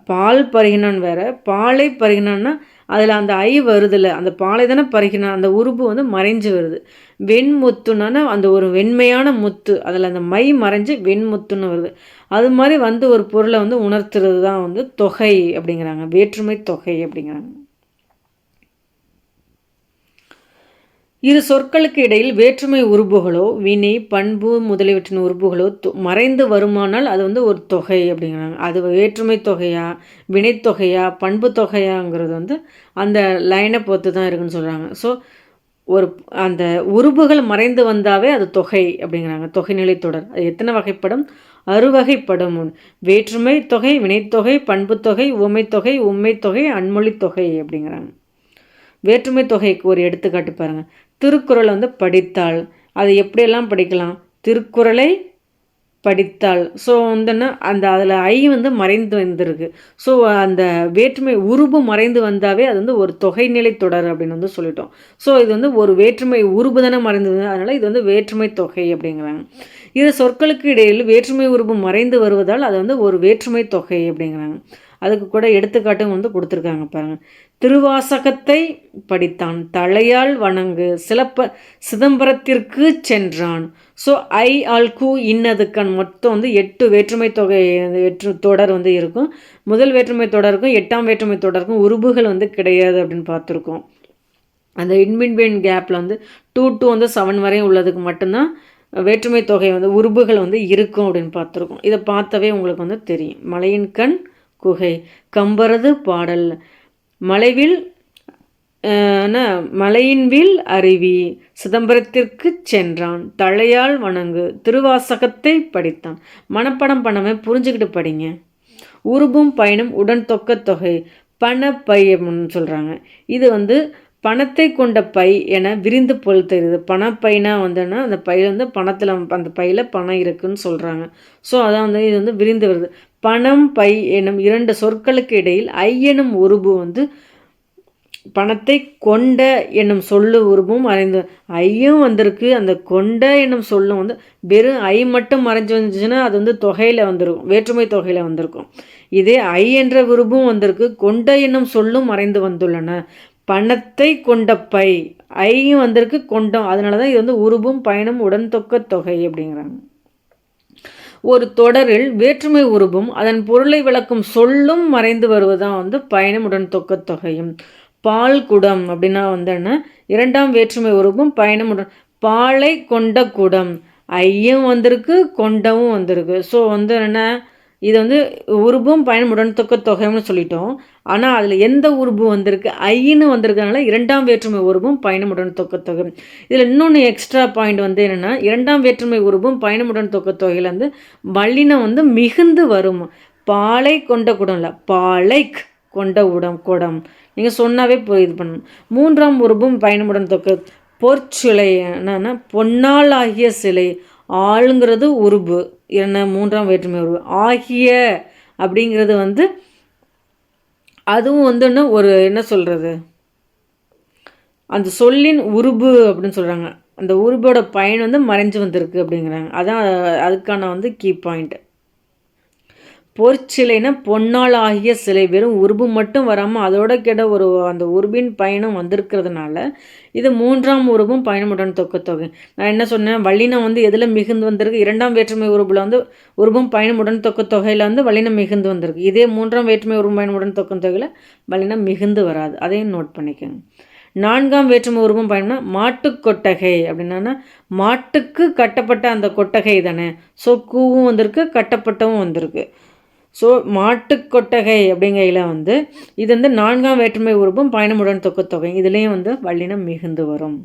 பால் பருகினான் வேற, பாலை பருகினான்னா அதில் அந்த ஐ வருதில்ல, அந்த பாலை தானே பருகினான், அந்த உருபு வந்து மறைஞ்சு வருது. வெண்முத்துனா அந்த ஒரு வெண்மையான முத்து, அதில் அந்த மை மறைஞ்சு வெண்முத்துன்னு வருது. அது மாதிரி வந்து ஒரு பொருளை வந்து உணர்த்துறது தான் வந்து தொகை அப்படிங்கிறாங்க, வேற்றுமை தொகை அப்படிங்கிறாங்க. இரு சொற்களுக்கு இடையில் வேற்றுமை உருபுகளோ வினை பண்பு முதலியவற்றின் உருபுகளோ மறைந்து வருமானால் அது வந்து ஒரு தொகை அப்படிங்கிறாங்க. அது வேற்றுமை தொகையா வினைத்தொகையா பண்பு தொகையாங்கிறது வந்து அந்த லைனை பொறுத்து தான் இருக்குன்னு சொல்கிறாங்க. ஸோ அந்த உருபுகள் மறைந்து வந்தாவே அது தொகை அப்படிங்கிறாங்க. தொகைநிலை தொடர் அது எத்தனை வகைப்படும்? 6 வகைப்படும். வேற்றுமை தொகை, வினைத்தொகை, பண்பு தொகை, உவமைத்தொகை, உண்மைத்தொகை, அன்மொழி தொகை அப்படிங்கிறாங்க. வேற்றுமை தொகைக்கு ஒரு எடுத்துக்காட்டு பாருங்கள். திருக்குறளை வந்து படித்தாள், அதை எப்படியெல்லாம் படிக்கலாம்? திருக்குறளை படித்தாள். ஸோ வந்துன்னா அதில் ஐ வந்து மறைந்து வந்திருக்கு. ஸோ அந்த வேற்றுமை உருபு மறைந்து வந்தாவே அது வந்து ஒரு தொகைநிலை தொடர் அப்படின்னு வந்து சொல்லிட்டோம். ஸோ இது வந்து ஒரு வேற்றுமை உருபு தானே மறைந்து, அதனால் இது வந்து வேற்றுமை தொகை அப்படிங்கிறாங்க. இது சொற்களுக்கு இடையில் வேற்றுமை உருபு மறைந்து வருவதால் அது வந்து ஒரு வேற்றுமை தொகை அப்படிங்கிறாங்க. அதுக்கு கூட எடுத்துக்காட்டும் வந்து கொடுத்துருக்காங்க பாருங்கள். திருவாசகத்தை படித்தான், தலையால் வணங்கு, சிதம்பரத்திற்கு சென்றான். ஸோ ஐ ஆல் கு இன்னதுக்கண் மொத்தம் வந்து 8 வேற்றுமை தொகை தொடர் வந்து இருக்கும். முதல் வேற்றுமை தொடருக்கும் 8ஆம் வேற்றுமை தொடருக்கும் உருபுகள் வந்து கிடையாது அப்படின்னு பார்த்துருக்கோம். அந்த இன்பிட்வீன் கேப்பில் வந்து 2 to வந்து 7 வரையும் உள்ளதுக்கு மட்டும்தான் வேற்றுமை தொகை வந்து உருபுகள் வந்து இருக்கும் அப்படின்னு பார்த்துருக்கோம். இதை பார்த்தவே உங்களுக்கு வந்து தெரியும். மலையின் கண் குகை, கம்பரது பாடல், மலைவில் மலையின் வில் அருவி, சிதம்பரத்திற்கு சென்றான், தலையால் வணங்கு, திருவாசகத்தை படித்தான். மனப்படம் பண்ணாமல் புரிஞ்சுக்கிட்டு படிங்க. உருபும் பயனும் உடன் தொக்க தொகை, பண பை அப்படின்னு சொல்கிறாங்க. இது வந்து பணத்தை கொண்ட பை என விரிந்து பொருள் தெரியுது. பணப்பைனா வந்துன்னா அந்த பையில் வந்து பணத்தில் அந்த பையில் பணம் இருக்குதுன்னு சொல்கிறாங்க. ஸோ அதான் வந்து இது வந்து விரிந்து வருது. பணம் பை எனும் 2 சொற்களுக்கு இடையில் ஐ எனும் உருபு வந்து பணத்தை கொண்ட என்னும் சொல்லு உருவும் மறைந்து ஐயும் வந்திருக்கு. அந்த கொண்ட என்னும் சொல்லும் வந்து வெறும் ஐ மட்டும் மறைஞ்சு வந்துச்சுன்னா அது வந்து தொகையில் வந்திருக்கும், வேற்றுமை தொகையில் வந்திருக்கும். இதே ஐ என்ற உருவும் வந்திருக்கு, கொண்ட என்னும் சொல்லும் மறைந்து வந்துள்ளன. பணத்தை கொண்ட பை, ஐயும் வந்திருக்கு, கொண்டோம். அதனால தான் இது வந்து உருவும் பயனும் உடன் தொக்க தொகை அப்படிங்கிறாங்க. ஒரு தொடரில் வேற்றுமை உருவும் அதன் பொருளை விளக்கும் சொல்லும் மறைந்து வருவதுதான் வந்து பயனும் உடன் தொக்க தொகையும். பால் குடம் அப்படின்னா வந்து என்ன, 2ஆம் வேற்றுமை உருவும் பயனும் உடன். பாலை கொண்ட குடம், ஐயும் வந்திருக்கு, கொண்டவும் வந்திருக்கு. ஸோ வந்து என்ன, இது வந்து உருபும் பயனும் உடன் தொக்க தொகைன்னு சொல்லிட்டோம். ஆனால் அதில் எந்த உருபு வந்திருக்கு, ஐன்னு வந்திருக்கனால 2ஆம் வேற்றுமை உருவும் பயனும் உடன் தொக்க தொகை. இதில் இன்னொன்று எக்ஸ்ட்ரா பாயிண்ட் வந்து என்னென்னா, 2ஆம் வேற்றுமை உருவும் பயனும் உடன் தொக்க தொகையில் வந்து வல்லினம் வந்து மிகுந்து வரும். பாலை கொண்ட குடம் இல்லை, பாலை கொண்ட குடம். நீங்கள் சொன்னாவே இது பண்ணணும். 3ஆம் உருவும் பயனுமுடன் தொக்க. பொற்சிலை என்னன்னா பொன்னால் ஆகிய சிலை, ஆளுங்கிறது உருபு, என்ன 3ஆம் வேற்றுமை உருவு. ஆகிய அப்படிங்கிறது வந்து அதுவும் வந்து ஒரு என்ன சொல்கிறது, அந்த சொல்லின் உருபு அப்படின்னு சொல்கிறாங்க. அந்த உருபோட பயன் வந்து மறைஞ்சு வந்திருக்கு அப்படிங்கிறாங்க. அதான் அதுக்கான வந்து கீ பாயிண்ட். பொற்சிலைனா பொன்னால் ஆகிய சிலை, வெறும் உருபு மட்டும் வராமல் அதோட கிட்ட அந்த உருபின் பயணம் வந்திருக்கிறதுனால இது 3ஆம் உருவும் பயணமுடன் தொக்க தொகை. நான் என்ன சொன்னேன், வல்லினம் வந்து எதில் மிகுந்து வந்திருக்கு, 2ஆம் வேற்றுமை உருபில் வந்து உருவும் பயணமுடன் தொக்க தொகையில் வந்து வல்லினம் மிகுந்து வந்திருக்கு. இதே 3ஆம் வேற்றுமை உருவும் பயணமுடன் தொக்க தொகையில் வல்லினம் மிகுந்து வராது. அதையும் நோட் பண்ணிக்கோங்க. 4ஆம் வேற்றுமை உருவும் பயணம்னா மாட்டுக்கொட்டகை அப்படின்னா மாட்டுக்கு கட்டப்பட்ட அந்த கொட்டகை தானே. ஸோ கூவும் வந்திருக்கு, கட்டப்பட்டவும் வந்திருக்கு. ஸோ மாட்டுக்கொட்டகை அப்படிங்கையில் வந்து இது வந்து 4ஆம் வேற்றுமை உருவும் பயணமுடன் தொக்க தொகை. இதுலேயும் வந்து வல்லினம் மிகுந்து வரும்.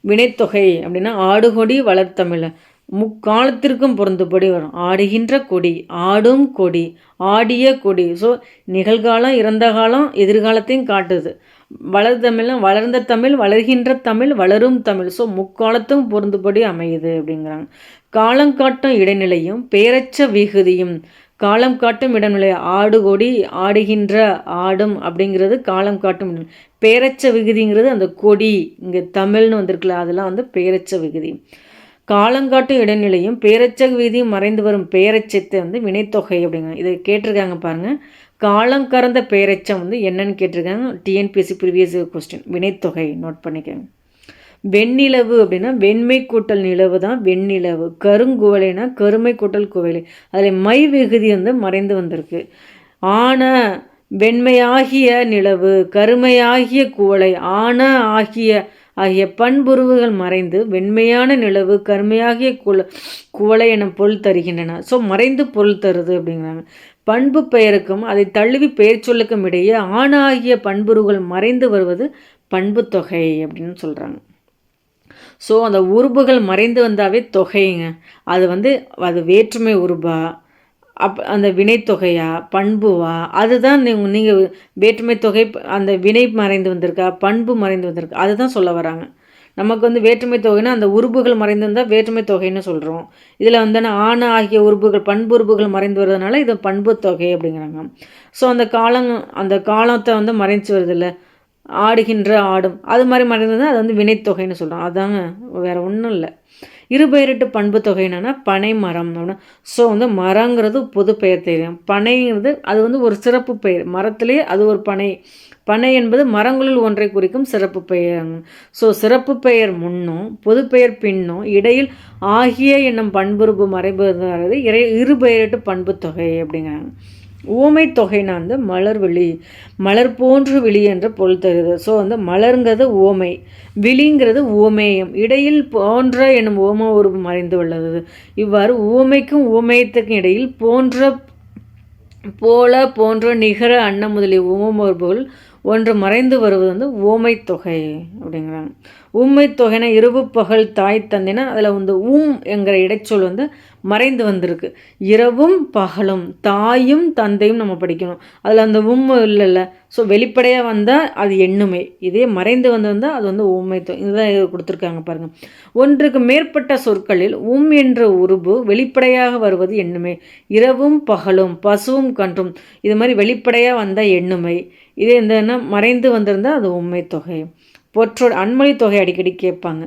வினைத்தொகை அப்படின்னா ஆடுகொடி வளர்த்தமிழ், முக்காலத்திற்கும் பொருந்துபடி வரும். ஆடுகின்ற கொடி, ஆடும் கொடி, ஆடிய கொடி. ஸோ நிகழ்காலம், இறந்த காலம், எதிர்காலத்தையும் காட்டுது. வளர்தமிழ்னா வளர்ந்த தமிழ், வளர்கின்ற தமிழ், வளரும் தமிழ். ஸோ முக்காலத்தும் பொருந்துபடி அமையுது அப்படிங்கிறாங்க. காலம் காட்டும் இடைநிலையும் பேரச்ச விகுதியும். காலம் காட்டும் இடநிலை ஆடுகொடி, ஆடுகின்ற, ஆடும் அப்படிங்கிறது காலம் காட்டும். பேரச்ச விகுதிங்கிறது அந்த கொடி, இங்கே தமிழ்னு வந்திருக்குல்ல, அதெல்லாம் வந்து பேரச்ச விகுதி. காலங்காட்டும் இடைநிலையும் பேரச்ச விகுதியும் மறைந்து வரும் பேரச்சத்தை வந்து வினைத்தொகை அப்படிங்க. இதை கேட்டிருக்காங்க பாருங்கள். காலங்கறந்த பேரச்சம் வந்து என்னன்னு கேட்டிருக்காங்க. TNPSC previous question. வினைத்தொகை நோட் பண்ணிக்கோங்க. வெண்ணிலவு அப்படின்னா வெண்மை கூட்டல் நிலவு தான் வெண்ணிலவு. கருங்குவலைனா கருமை கூட்டல் குவலை. அதில் மை விகுதி வந்து மறைந்து வந்திருக்கு. ஆன வெண்மையாகிய நிலவு, கருமையாகிய குவளை, ஆன ஆகிய பண்புருவுகள் மறைந்து வெண்மையான நிலவு, கருமையாகிய குவளை என பொருள் தருகின்றன. ஸோ மறைந்து பொருள் தருது அப்படிங்கிறாங்க. பண்பு பெயருக்கும் அதை தழுவி பெயர் சொல்லுக்கும் இடையே ஆணாகிய பண்புருவுகள் மறைந்து வருவது பண்பு தொகை அப்படின்னு சொல்கிறாங்க. ஸோ அந்த உருபுகள் மறைந்து வந்தாவே தொகைங்க. அது வந்து அது வேற்றுமை உருபா, அந்த வினைத்தொகையா, பண்புவா, அதுதான் நீங்கள் வேற்றுமை தொகை, அந்த வினை மறைந்து வந்திருக்கா, பண்பு மறைந்து வந்திருக்கா, அதுதான் சொல்ல வராங்க. நமக்கு வந்து வேற்றுமை தொகைன்னா அந்த உருபுகள் மறைந்து வந்தால் வேற்றுமை தொகைன்னு சொல்கிறோம். இதில் வந்து ஆன ஆகிய உருபுகள், பண்பு உருபுகள் மறைந்து வருவதனால இது பண்பு தொகை அப்படிங்கிறாங்க. ஸோ அந்த காலத்தை வந்து மறைஞ்சு வருது இல்லை, ஆடுகின்ற ஆடும் அது மாதிரி மறைந்தது அது வந்து வினைத்தொகைன்னு சொல்கிறோம். அதாங்க, வேறு ஒன்றும் இல்லை. இருபெயரிட்டு பண்பு தொகை என்னன்னா பனை மரம் அப்படின்னா. ஸோ வந்து மரங்கிறது பொது பெயர் தெரியும். பனைங்கிறது அது வந்து ஒரு சிறப்பு பெயர். மரத்திலேயே அது ஒரு பனை. பனை என்பது மரங்களுள் ஒன்றை குறிக்கும் சிறப்பு பெயர். ஸோ சிறப்பு பெயர் முன்னும் பொது பெயர் பின்னும் இடையில் ஆகிய என்னும் பண்புறுப்பு மறைபது இருபெயரிட்டு பண்பு தொகை அப்படிங்கிறாங்க. ஊமை தொகைனா வந்து மலர் விழி, மலர் போன்று விழி என்ற பொருள் தருது. ஸோ வந்து மலருங்கிறது ஓமை, விழிங்கிறது ஓமேயம், இடையில் போன்ற என்னும் ஓம உருவம் மறைந்து உள்ளது. இவ்வாறு ஊமைக்கும் ஊமேயத்துக்கும் இடையில் போன்ற, போல, போன்ற, நிகர, அன்ன முதலிய ஓம உருவுகள் ஒன்று மறைந்து வருவது வந்து ஓமை தொகை அப்படிங்கிறாங்க. ஊமை தொகைனா இரவு பகல் தாய் தந்தைனா அதில் வந்து என்கிற இடைச்சொல் வந்து மறைந்து வந்திருக்கு. இரவும் பகலும் தாயும் தந்தையும் நம்ம படிக்கணும். அதில் அந்த இல்லைல்ல. ஸோ வெளிப்படையாக வந்தால் அது எண்ணுமை. இதே மறைந்து வந்தால் அது வந்து ஊமை தொகை. இதுதான் இது கொடுத்துருக்காங்க பாருங்கள். ஒன்றுக்கு மேற்பட்ட சொற்களில் என்ற உருபு வெளிப்படையாக வருவது எண்ணுமை. இரவும் பகலும் பசுவும் கன்றும் இது மாதிரி வெளிப்படையாக வந்தால் எண்ணுமை. இதே இந்த மறைந்து வந்திருந்தால் அது உண்மை தொகை. அன்மொழி தொகை அடிக்கடி கேட்பாங்க.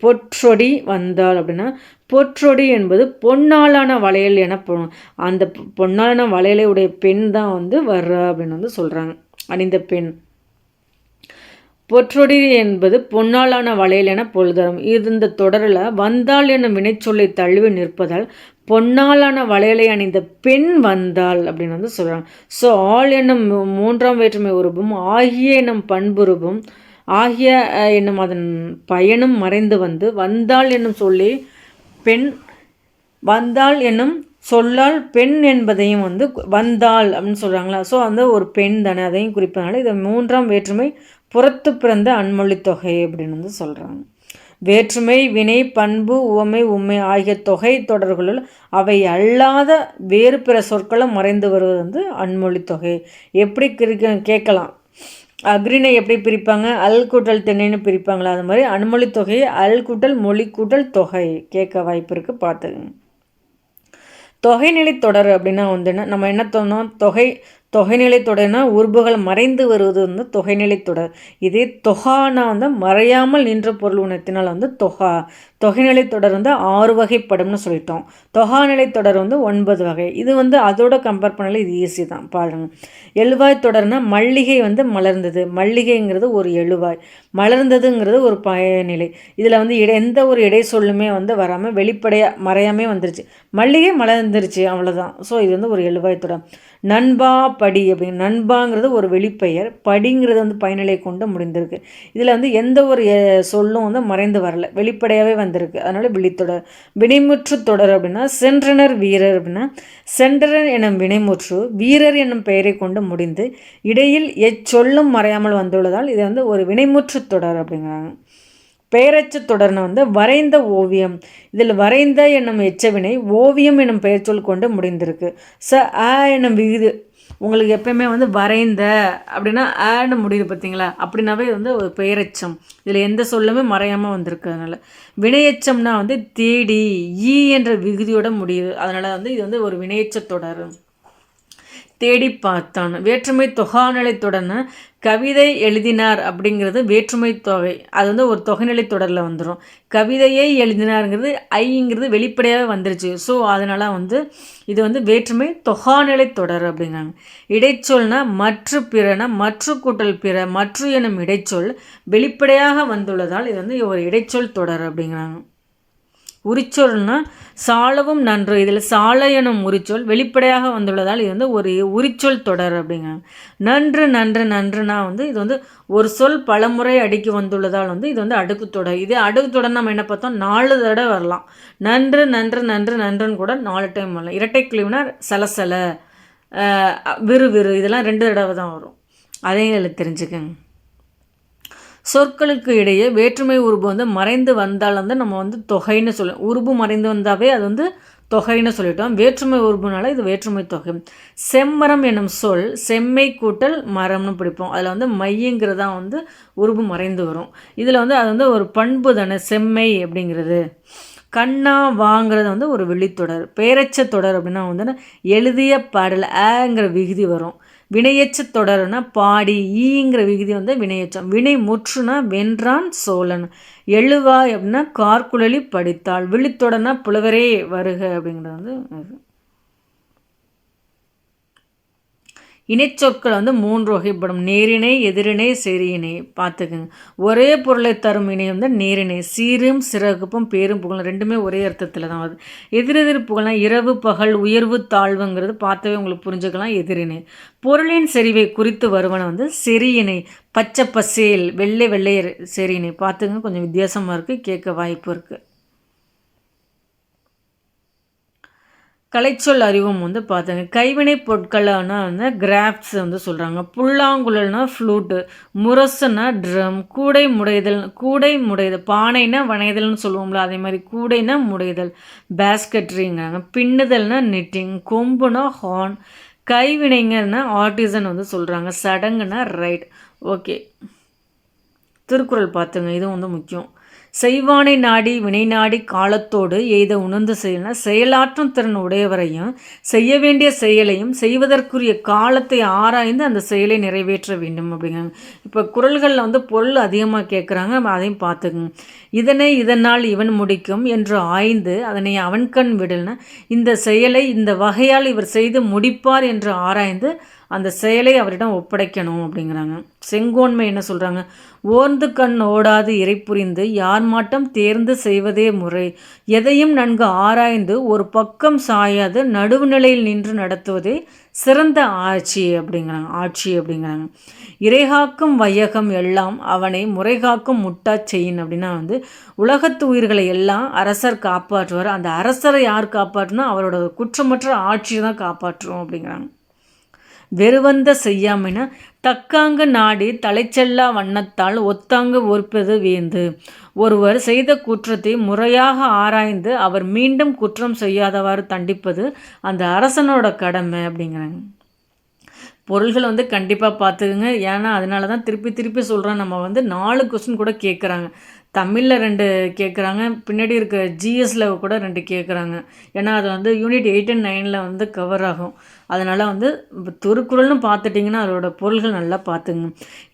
பொற்றொடி வந்தால் அப்படின்னா பொற்றொடி என்பது பொன்னாலான வளையல் எனப்படும். அந்த பொன்னாலான வளையலை உடைய பெண் தான் வந்து வர்றா அப்படின்னு வந்து சொல்கிறாங்க. அணிந்த பெண். பொற்றொடி என்பது பொன்னாலான வளையல் என பொழுதரும். இது இந்த தொடரில் வந்தால் என்னும் வினைச்சொல்லை தழுவி நிற்பதால் பொன்னாலான வளையலை அணிந்த பெண் வந்தாள் அப்படின்னு வந்து சொல்கிறாங்க. ஸோ ஆள் என்னும் மூன்றாம் வேற்றுமை உருபும் ஆகிய என்னும் பண்புருபும் ஆகிய என்னும் அதன் பயனும் மறைந்து வந்து வந்தாள் என்னும் சொல்லி பெண், வந்தாள் என்னும் சொல்லால் பெண் என்பதையும் வந்து வந்தாள் அப்படின்னு சொல்கிறாங்களா. ஸோ வந்து ஒரு பெண் தானே, அதையும் குறிப்பதனால இதை மூன்றாம் வேற்றுமை புறத்து பிறந்த அன்மொழி தொகை அப்படின்னு வந்து சொல்கிறாங்க. வேற்றுமை வினை பண்பு உவமை உண்மை ஆகிய தொகை தொடர்களுள் அவை அல்லாத வேறு பிற சொற்களும் மறைந்து வருவது வந்து அன்மொழி தொகை. எப்படி கேட்கலாம், அக்ரிணை எப்படி பிரிப்பாங்க, அல் கூட்டல் திணைன்னு பிரிப்பாங்களா, அது மாதிரி அன்மொழி தொகையை அல் கூட்டல் மொழி கூட்டல் தொகை கேட்க வாய்ப்பு இருக்குது, பார்த்துக்குங்க. தொகைநிலை தொடர் அப்படின்னா வந்துன்னா நம்ம என்ன சொன்னோம், தொகைநிலை தொடர்னா உறுப்புகள் மறைந்து வருவது வந்து தொகைநிலை தொடர். இதே தொகானா வந்து மறையாமல் நின்ற பொருள் உணர்த்தினால் வந்து தொகைநிலை தொடர் வந்து 6 வகைப்படும்னு சொல்லிட்டோம். தொகாநிலை தொடர் வந்து 9 வகை. இது வந்து அதோட கம்பேர் பண்ணல இது ஈஸி தான் பாருங்க. எழுவாய் தொடர்னா மல்லிகை வந்து மலர்ந்தது, மல்லிகைங்கிறது ஒரு எழுவாய், மலர்ந்ததுங்கிறது ஒரு பயனிலை. இதில் வந்து எந்த ஒரு இடை சொல்லுமே வந்து வராமல் வெளிப்படையாக மறையாமே வந்துருச்சு, மல்லிகை மலர்ந்துருச்சு, அவ்வளோதான். ஸோ இது வந்து ஒரு எழுவாய் தொடர். நண்பா படி அப்படின்னு, நண்பாங்கிறது ஒரு வெளிப்பெயர், படிங்கிறது வந்து பயனிலை கொண்டு முடிந்திருக்கு. இதில் வந்து எந்த ஒரு சொல்லும் வந்து மறைந்து வரல, வெளிப்படையாகவே வந்திருக்கு, அதனால விழித்தொடர். வினைமுற்று தொடர் அப்படின்னா சென்றனர் வீரர் அப்படின்னா சென்றனர் எனும் வினைமுற்று வீரர் என்னும் பெயரை கொண்டு முடிந்து இடையில் எச்சொல்லும் மறையாமல் வந்துள்ளதால் இது வந்து ஒரு வினைமுற்று தொடர் அப்படிங்கிறாங்க. பெயரச்சு தொடர்னு வந்து வரைந்த ஓவியம். இதில் வரைந்த என்னும் எச்சவினை ஓவியம் என்னும் பெயர் சொல் கொண்டு முடிந்திருக்கு. என்னும் விகுதி உங்களுக்கு எப்பயுமே வந்து வரைந்த அப்படின்னா ஆன்னு முடியுது பார்த்தீங்களா, அப்படின்னாவே வந்து ஒரு பெயரெச்சம். இதில் எந்த சொல்லுமே மறையாமல் வந்திருக்கு. அதனால் வினையச்சம்னா வந்து தேடி என்ற விகுதியோட முடியுது, அதனால் வந்து இது வந்து ஒரு வினையச்ச தொடர். தேடி பார்த்தான். வேற்றுமை தொகாநிலை தொடர்னு கவிதை எழுதினார் அப்படிங்கிறது வேற்றுமை தொகை, அது வந்து ஒரு தொகைநிலை தொடரில் வந்துடும். கவிதையை எழுதினாருங்கிறது ஐங்கிறது வெளிப்படையாக வந்துருச்சு. ஸோ அதனால் வந்து இது வந்து வேற்றுமை தொகாநிலை தொடர் அப்படிங்கிறாங்க. இடைச்சொல்னா மற்ற பிறனா மற்ற கூட்டல் பிற மற்ற எனும் இடைச்சொல் வெளிப்படையாக வந்துள்ளதால் இது வந்து ஒரு இடைச்சொல் தொடர் அப்படிங்கிறாங்க. உரிச்சொல்னா சாலவும் நன்று, இதில் சால எனும் உரிச்சொல் வெளிப்படையாக வந்துள்ளதால் இது வந்து ஒரு உரிச்சொல் தொடர் அப்படிங்கிறாங்க. நன்று நன்று நன்றுனா வந்து இது வந்து ஒரு சொல் பலமுறை அடுக்கி வந்துள்ளதால் வந்து இது வந்து அடுக்கு தொடர். இதே அடுக்கு தொடர் நம்ம என்ன பார்த்தோம், 4 தடவை வரலாம். நன்று நன்று நன்று நன்றுன்னு கூட 4 டைம் வரலாம். இரட்டை கிளிவுனா சலசல விறு விறு இதெல்லாம் 2 தடவை தான் வரும், அதையும் இதில் தெரிஞ்சுக்கங்க. சொற்களுக்கு இடையே வேற்றுமை உருபு வந்து மறைந்து வந்தால் வந்து நம்ம வந்து தொகைன்னு சொல்லுவோம். உருபு மறைந்து வந்தாவே அது வந்து தொகைன்னு சொல்லிட்டோம். வேற்றுமை உருபுனால இது வேற்றுமை தொகை. செம்மரம் என்னும் சொல் செம்மை கூட்டல் மரம்னு பிடிப்போம். அதில் வந்து மையங்கிறதான் வந்து உருபு மறைந்து வரும். இதில் வந்து அது வந்து ஒரு பண்பு தானே செம்மை அப்படிங்கிறது. கண்ணா வாங்கிறது வந்து ஒரு வெளித்தொடர். பெயரச்ச தொடர் அப்படின்னா வந்து எழுதிய பாடல் ஆங்கிற விகுதி வரும். வினையெச்ச தொடர்னா பாடி, ஈங்கிற விகுதி வந்து வினையெச்சம். வினை முற்றுனா வென்றான் சோழன். எழுவாய் அப்படின்னா கார்குழலி படித்தாள். விழித்தொடர்னா புலவரே வருக அப்படிங்கிறது வந்து இணைச்சொற்கள் வந்து 3 வகைப்படும். நேரிணை, எதிரிணை, செரியிணை. பார்த்துக்குங்க. ஒரே பொருளை தரும் இணை வந்து நேரிணை. சீரும் சிறகுப்பும் பேரும் புகழும் ரெண்டுமே ஒரே அர்த்தத்தில் தான் வருது. எதிரெதிர் புகழ்னா இரவு பகல் உயர்வு தாழ்வுங்கிறது பார்த்தவே உங்களுக்கு புரிஞ்சுக்கலாம். எதிரிணை. பொருளின் செறிவை குறித்து வருவன வந்து செரியிணை. பச்சை பசேல் வெள்ளை வெள்ளையர் செரியிணை. பார்த்துங்க, கொஞ்சம் வித்தியாசமாக இருக்குது, கேட்க வாய்ப்பு இருக்குது. கலைச்சொல் அறிவும் வந்து பார்த்துங்க. கைவினை பொருட்கள்னா வந்து கிராஃப்ட்ஸ் வந்து சொல்கிறாங்க. புல்லாங்குழல்னா ஃப்ளூட்டு, முரசுனா ட்ரம், கூடை முடைதல், பானைனா வனைதல்னு சொல்லுவோம்ல, அதே மாதிரி கூடைனா முடைதல், பேஸ்கட்ரிங்கிறாங்க. பின்னுதல்னா நிட்டிங், கொம்புனா ஹார்ன், கைவினைங்கன்னா ஆர்டிசன் வந்து சொல்கிறாங்க. சடங்குனா ரைட். ஓகே, திருக்குறள் பார்த்துங்க, இதுவும் வந்து முக்கியம். செய்வானை நாடி வினை நாடி காலத்தோடு எய்த உணர்ந்து செய்யணும். செயலாற்றும் திறன் உடையவரையும் செய்ய வேண்டிய செயலையும் செய்வதற்குரிய காலத்தை ஆராய்ந்து அந்த செயலை நிறைவேற்ற வேண்டும் அப்படிங்கிறாங்க. இப்போ குறள்களில் வந்து பொருள் அதிகமாக கேட்குறாங்க, அதையும் பார்த்துக்குங்க. இதனால் இவன் முடிக்கும் என்று ஆய்ந்து அதனை அவன் கண் விடல்னா இந்த செயலை இந்த வகையால் இவர் செய்து முடிப்பார் என்று ஆராய்ந்து அந்த செயலை அவரிடம் ஒப்படைக்கணும் அப்படிங்கிறாங்க. செங்கோன்மை என்ன சொல்கிறாங்க? ஓர்ந்து கண் ஓடாது இறை புரிந்து யார் மாட்டம் தேர்ந்து செய்வதே முறை. எதையும் நன்கு ஆராய்ந்து ஒரு பக்கம் சாயாது நடுவுநிலையில் நின்று நடத்துவதே சிறந்த ஆட்சி அப்படிங்கிறாங்க. இறைகாக்கும் வையகம் எல்லாம் அவனை முறைகாக்கும் முட்டா செய்யின் அப்படின்னா வந்து உலகத்து உயிர்களை எல்லாம் அரசர் காப்பாற்றுவார். அந்த அரசரை யார் காப்பாற்றுனா அவரோட குற்றமற்ற ஆட்சியை தான் காப்பாற்றுவோம் அப்படிங்கிறாங்க. வெறுவந்த செய்யாமைனா தக்காங்க நாடி தலைச்செல்லா வண்ணத்தால் ஒத்தாங்க ஒற்பது வேந்து. ஒருவர் செய்த குற்றத்தை முறையாக ஆராய்ந்து அவர் மீண்டும் குற்றம் செய்யாதவாறு தண்டிப்பது அந்த அரசனோட கடமை அப்படிங்கிறாங்க. பொருள்கள் வந்து கண்டிப்பாக பார்த்துக்குங்க. ஏன்னா அதனால தான் திருப்பி சொல்கிறேன். நம்ம வந்து 4 கொஸ்டின் கூட கேட்குறாங்க. தமிழில் 2 கேட்குறாங்க, பின்னாடி இருக்க ஜிஎஸ்ல கூட 2 கேட்குறாங்க. ஏன்னா அது வந்து யூனிட் 8 and 9 வந்து கவர் ஆகும். அதனால் வந்து திருக்குறள்னு பார்த்துட்டிங்கன்னா அதோட பொருள்கள் நல்லா பார்த்துங்க.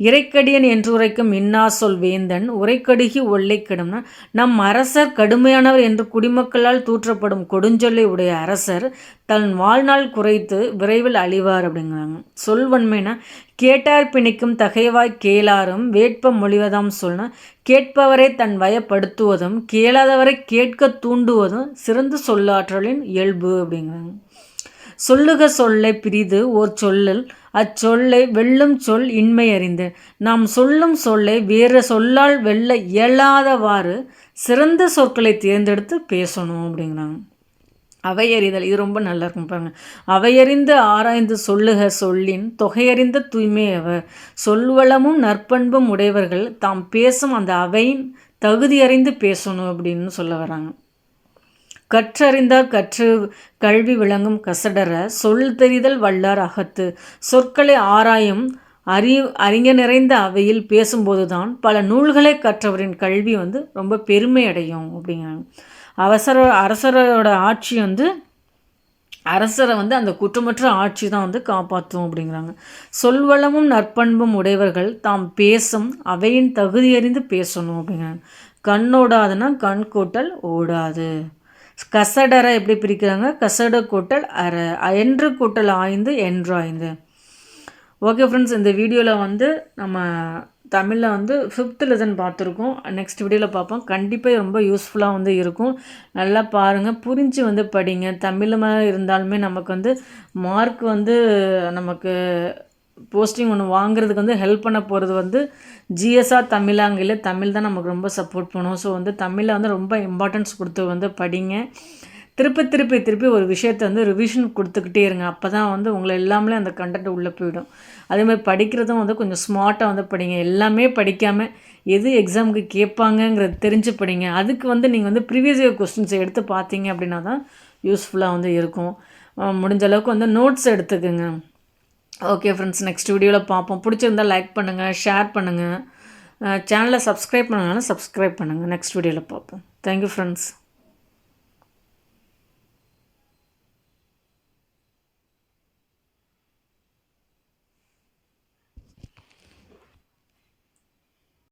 இறைக்கடியன் என்று உரைக்கும் இன்னா சொல் வேந்தன் உரைக்கடுகி ஒல்லை கெடும்னா நம் அரசர் கடுமையானவர் என்று குடிமக்களால் தூற்றப்படும் கொடுஞ்சொல்லை உடைய அரசர் தன் வாழ்நாள் குறைத்து விரைவில் அழிவார் அப்படிங்கிறாங்க. சொல்வன்மைனா கேட்டார் பிணிக்கும் தகைவாய் கேளாரும் வேட்ப மொழிவதாம் சொல்னா கேட்பவரை தன் வயப்படுத்துவதும் கேளாதவரை கேட்க தூண்டுவதும் சிறந்த சொல்லாற்றலின் இயல்பு அப்படிங்கிறாங்க. சொல்லுக சொல்லை பிரிது ஓர் சொல்லல் அச்சொல்லை வெல்லும் சொல் இன்மை அறிந்து நாம் சொல்லும் சொல்லை வேறு சொல்லால் வெல்ல இயலாதவாறு சிறந்த சொற்களை தேர்ந்தெடுத்து பேசணும் அப்படிங்கிறாங்க. அவையறிதல், இது ரொம்ப நல்லா இருக்கும் பாருங்க. அவையறிந்து ஆராய்ந்து சொல்லுக சொல்லின் தொகையறிந்த தூய்மை அவர். சொல்வளமும் நற்பண்பும் உடையவர்கள் தாம் பேசும் அந்த அவையின் தகுதி அறிந்து பேசணும் அப்படின்னு சொல்ல வராங்க. கற்றறிந்தார் கற்று கல்வி விளங்கும் கசடர சொல் தெரிதல் வல்லார் அகத்து. சொற்களை ஆராயும் அறிஞ நிறைந்த அவையில் பேசும்போது தான் பல நூல்களை கற்றவரின் கல்வி வந்து ரொம்ப பெருமை அடையும் அப்படிங்கிறாங்க. அரசரோட ஆட்சி வந்து அரசரை வந்து அந்த குற்றமற்ற ஆட்சி தான் வந்து காப்பாற்றும் அப்படிங்கிறாங்க. சொல்வளமும் நற்பண்பும் உடையவர்கள் தாம் பேசும் அவையின் தகுதி அறிந்து பேசணும் அப்படிங்கிறாங்க. கண்ணோடாதுன்னா கண் கூட்டல் ஓடாது. கசடர எப்படி பிரிக்கிறாங்க? கசட கூட்டல் அற, என்று கூட்டல் ஆய்ந்து என்று ஆய்ந்து. ஓகே ஃப்ரெண்ட்ஸ், இந்த வீடியோவில் வந்து நம்ம தமிழில் வந்து 5th லெசன் பார்த்துருக்கோம். நெக்ஸ்ட் வீடியோவில் பார்ப்போம். கண்டிப்பாக ரொம்ப யூஸ்ஃபுல்லாக வந்து இருக்கும். நல்லா பாருங்கள், புரிஞ்சு வந்து படிங்க. தமிழில் இருந்தாலுமே நமக்கு வந்து மார்க் வந்து நமக்கு போஸ்டிங் ஒன்று வாங்குறதுக்கு வந்து ஹெல்ப் பண்ண போகிறது வந்து ஜிஎஸ்ஆர் தமிழாங்கில தமிழ் தான் நமக்கு ரொம்ப சப்போர்ட் பண்ணும். ஸோ வந்து தமிழில் வந்து ரொம்ப இம்பார்ட்டன்ஸ் கொடுத்து வந்து படிங்க. திருப்பி ஒரு விஷயத்தை வந்து ரிவிஷன் கொடுத்துக்கிட்டே இருங்க. அப்போ தான் வந்து உங்களை எல்லாமே அந்த கண்டென்ட் உள்ளே போயிடும். அதேமாதிரி படிக்கிறதும் வந்து கொஞ்சம் ஸ்மார்ட்டாக வந்து படிங்க. எல்லாமே படிக்காமல் எது எக்ஸாமுக்கு கேட்பாங்கங்கிறது தெரிஞ்சு படிங்க. அதுக்கு வந்து நீங்கள் வந்து ப்ரீவியஸ் இயர் கொஸ்டின்ஸை எடுத்து பார்த்தீங்க அப்படின்னா தான் யூஸ்ஃபுல்லாக வந்து இருக்கும். முடிஞ்ச அளவுக்கு வந்து நோட்ஸ் எடுத்துக்கோங்க. ஓகே ஃப்ரெண்ட்ஸ், நெக்ஸ்ட் வீடியோவில் பார்ப்போம். பிடிச்சிருந்தால் லைக் பண்ணுங்கள், ஷேர் பண்ணுங்கள், சேனலை சப்ஸ்கிரைப் பண்ணுங்கள். நெக்ஸ்ட் வீடியோவில் பார்ப்போம். Thank you friends.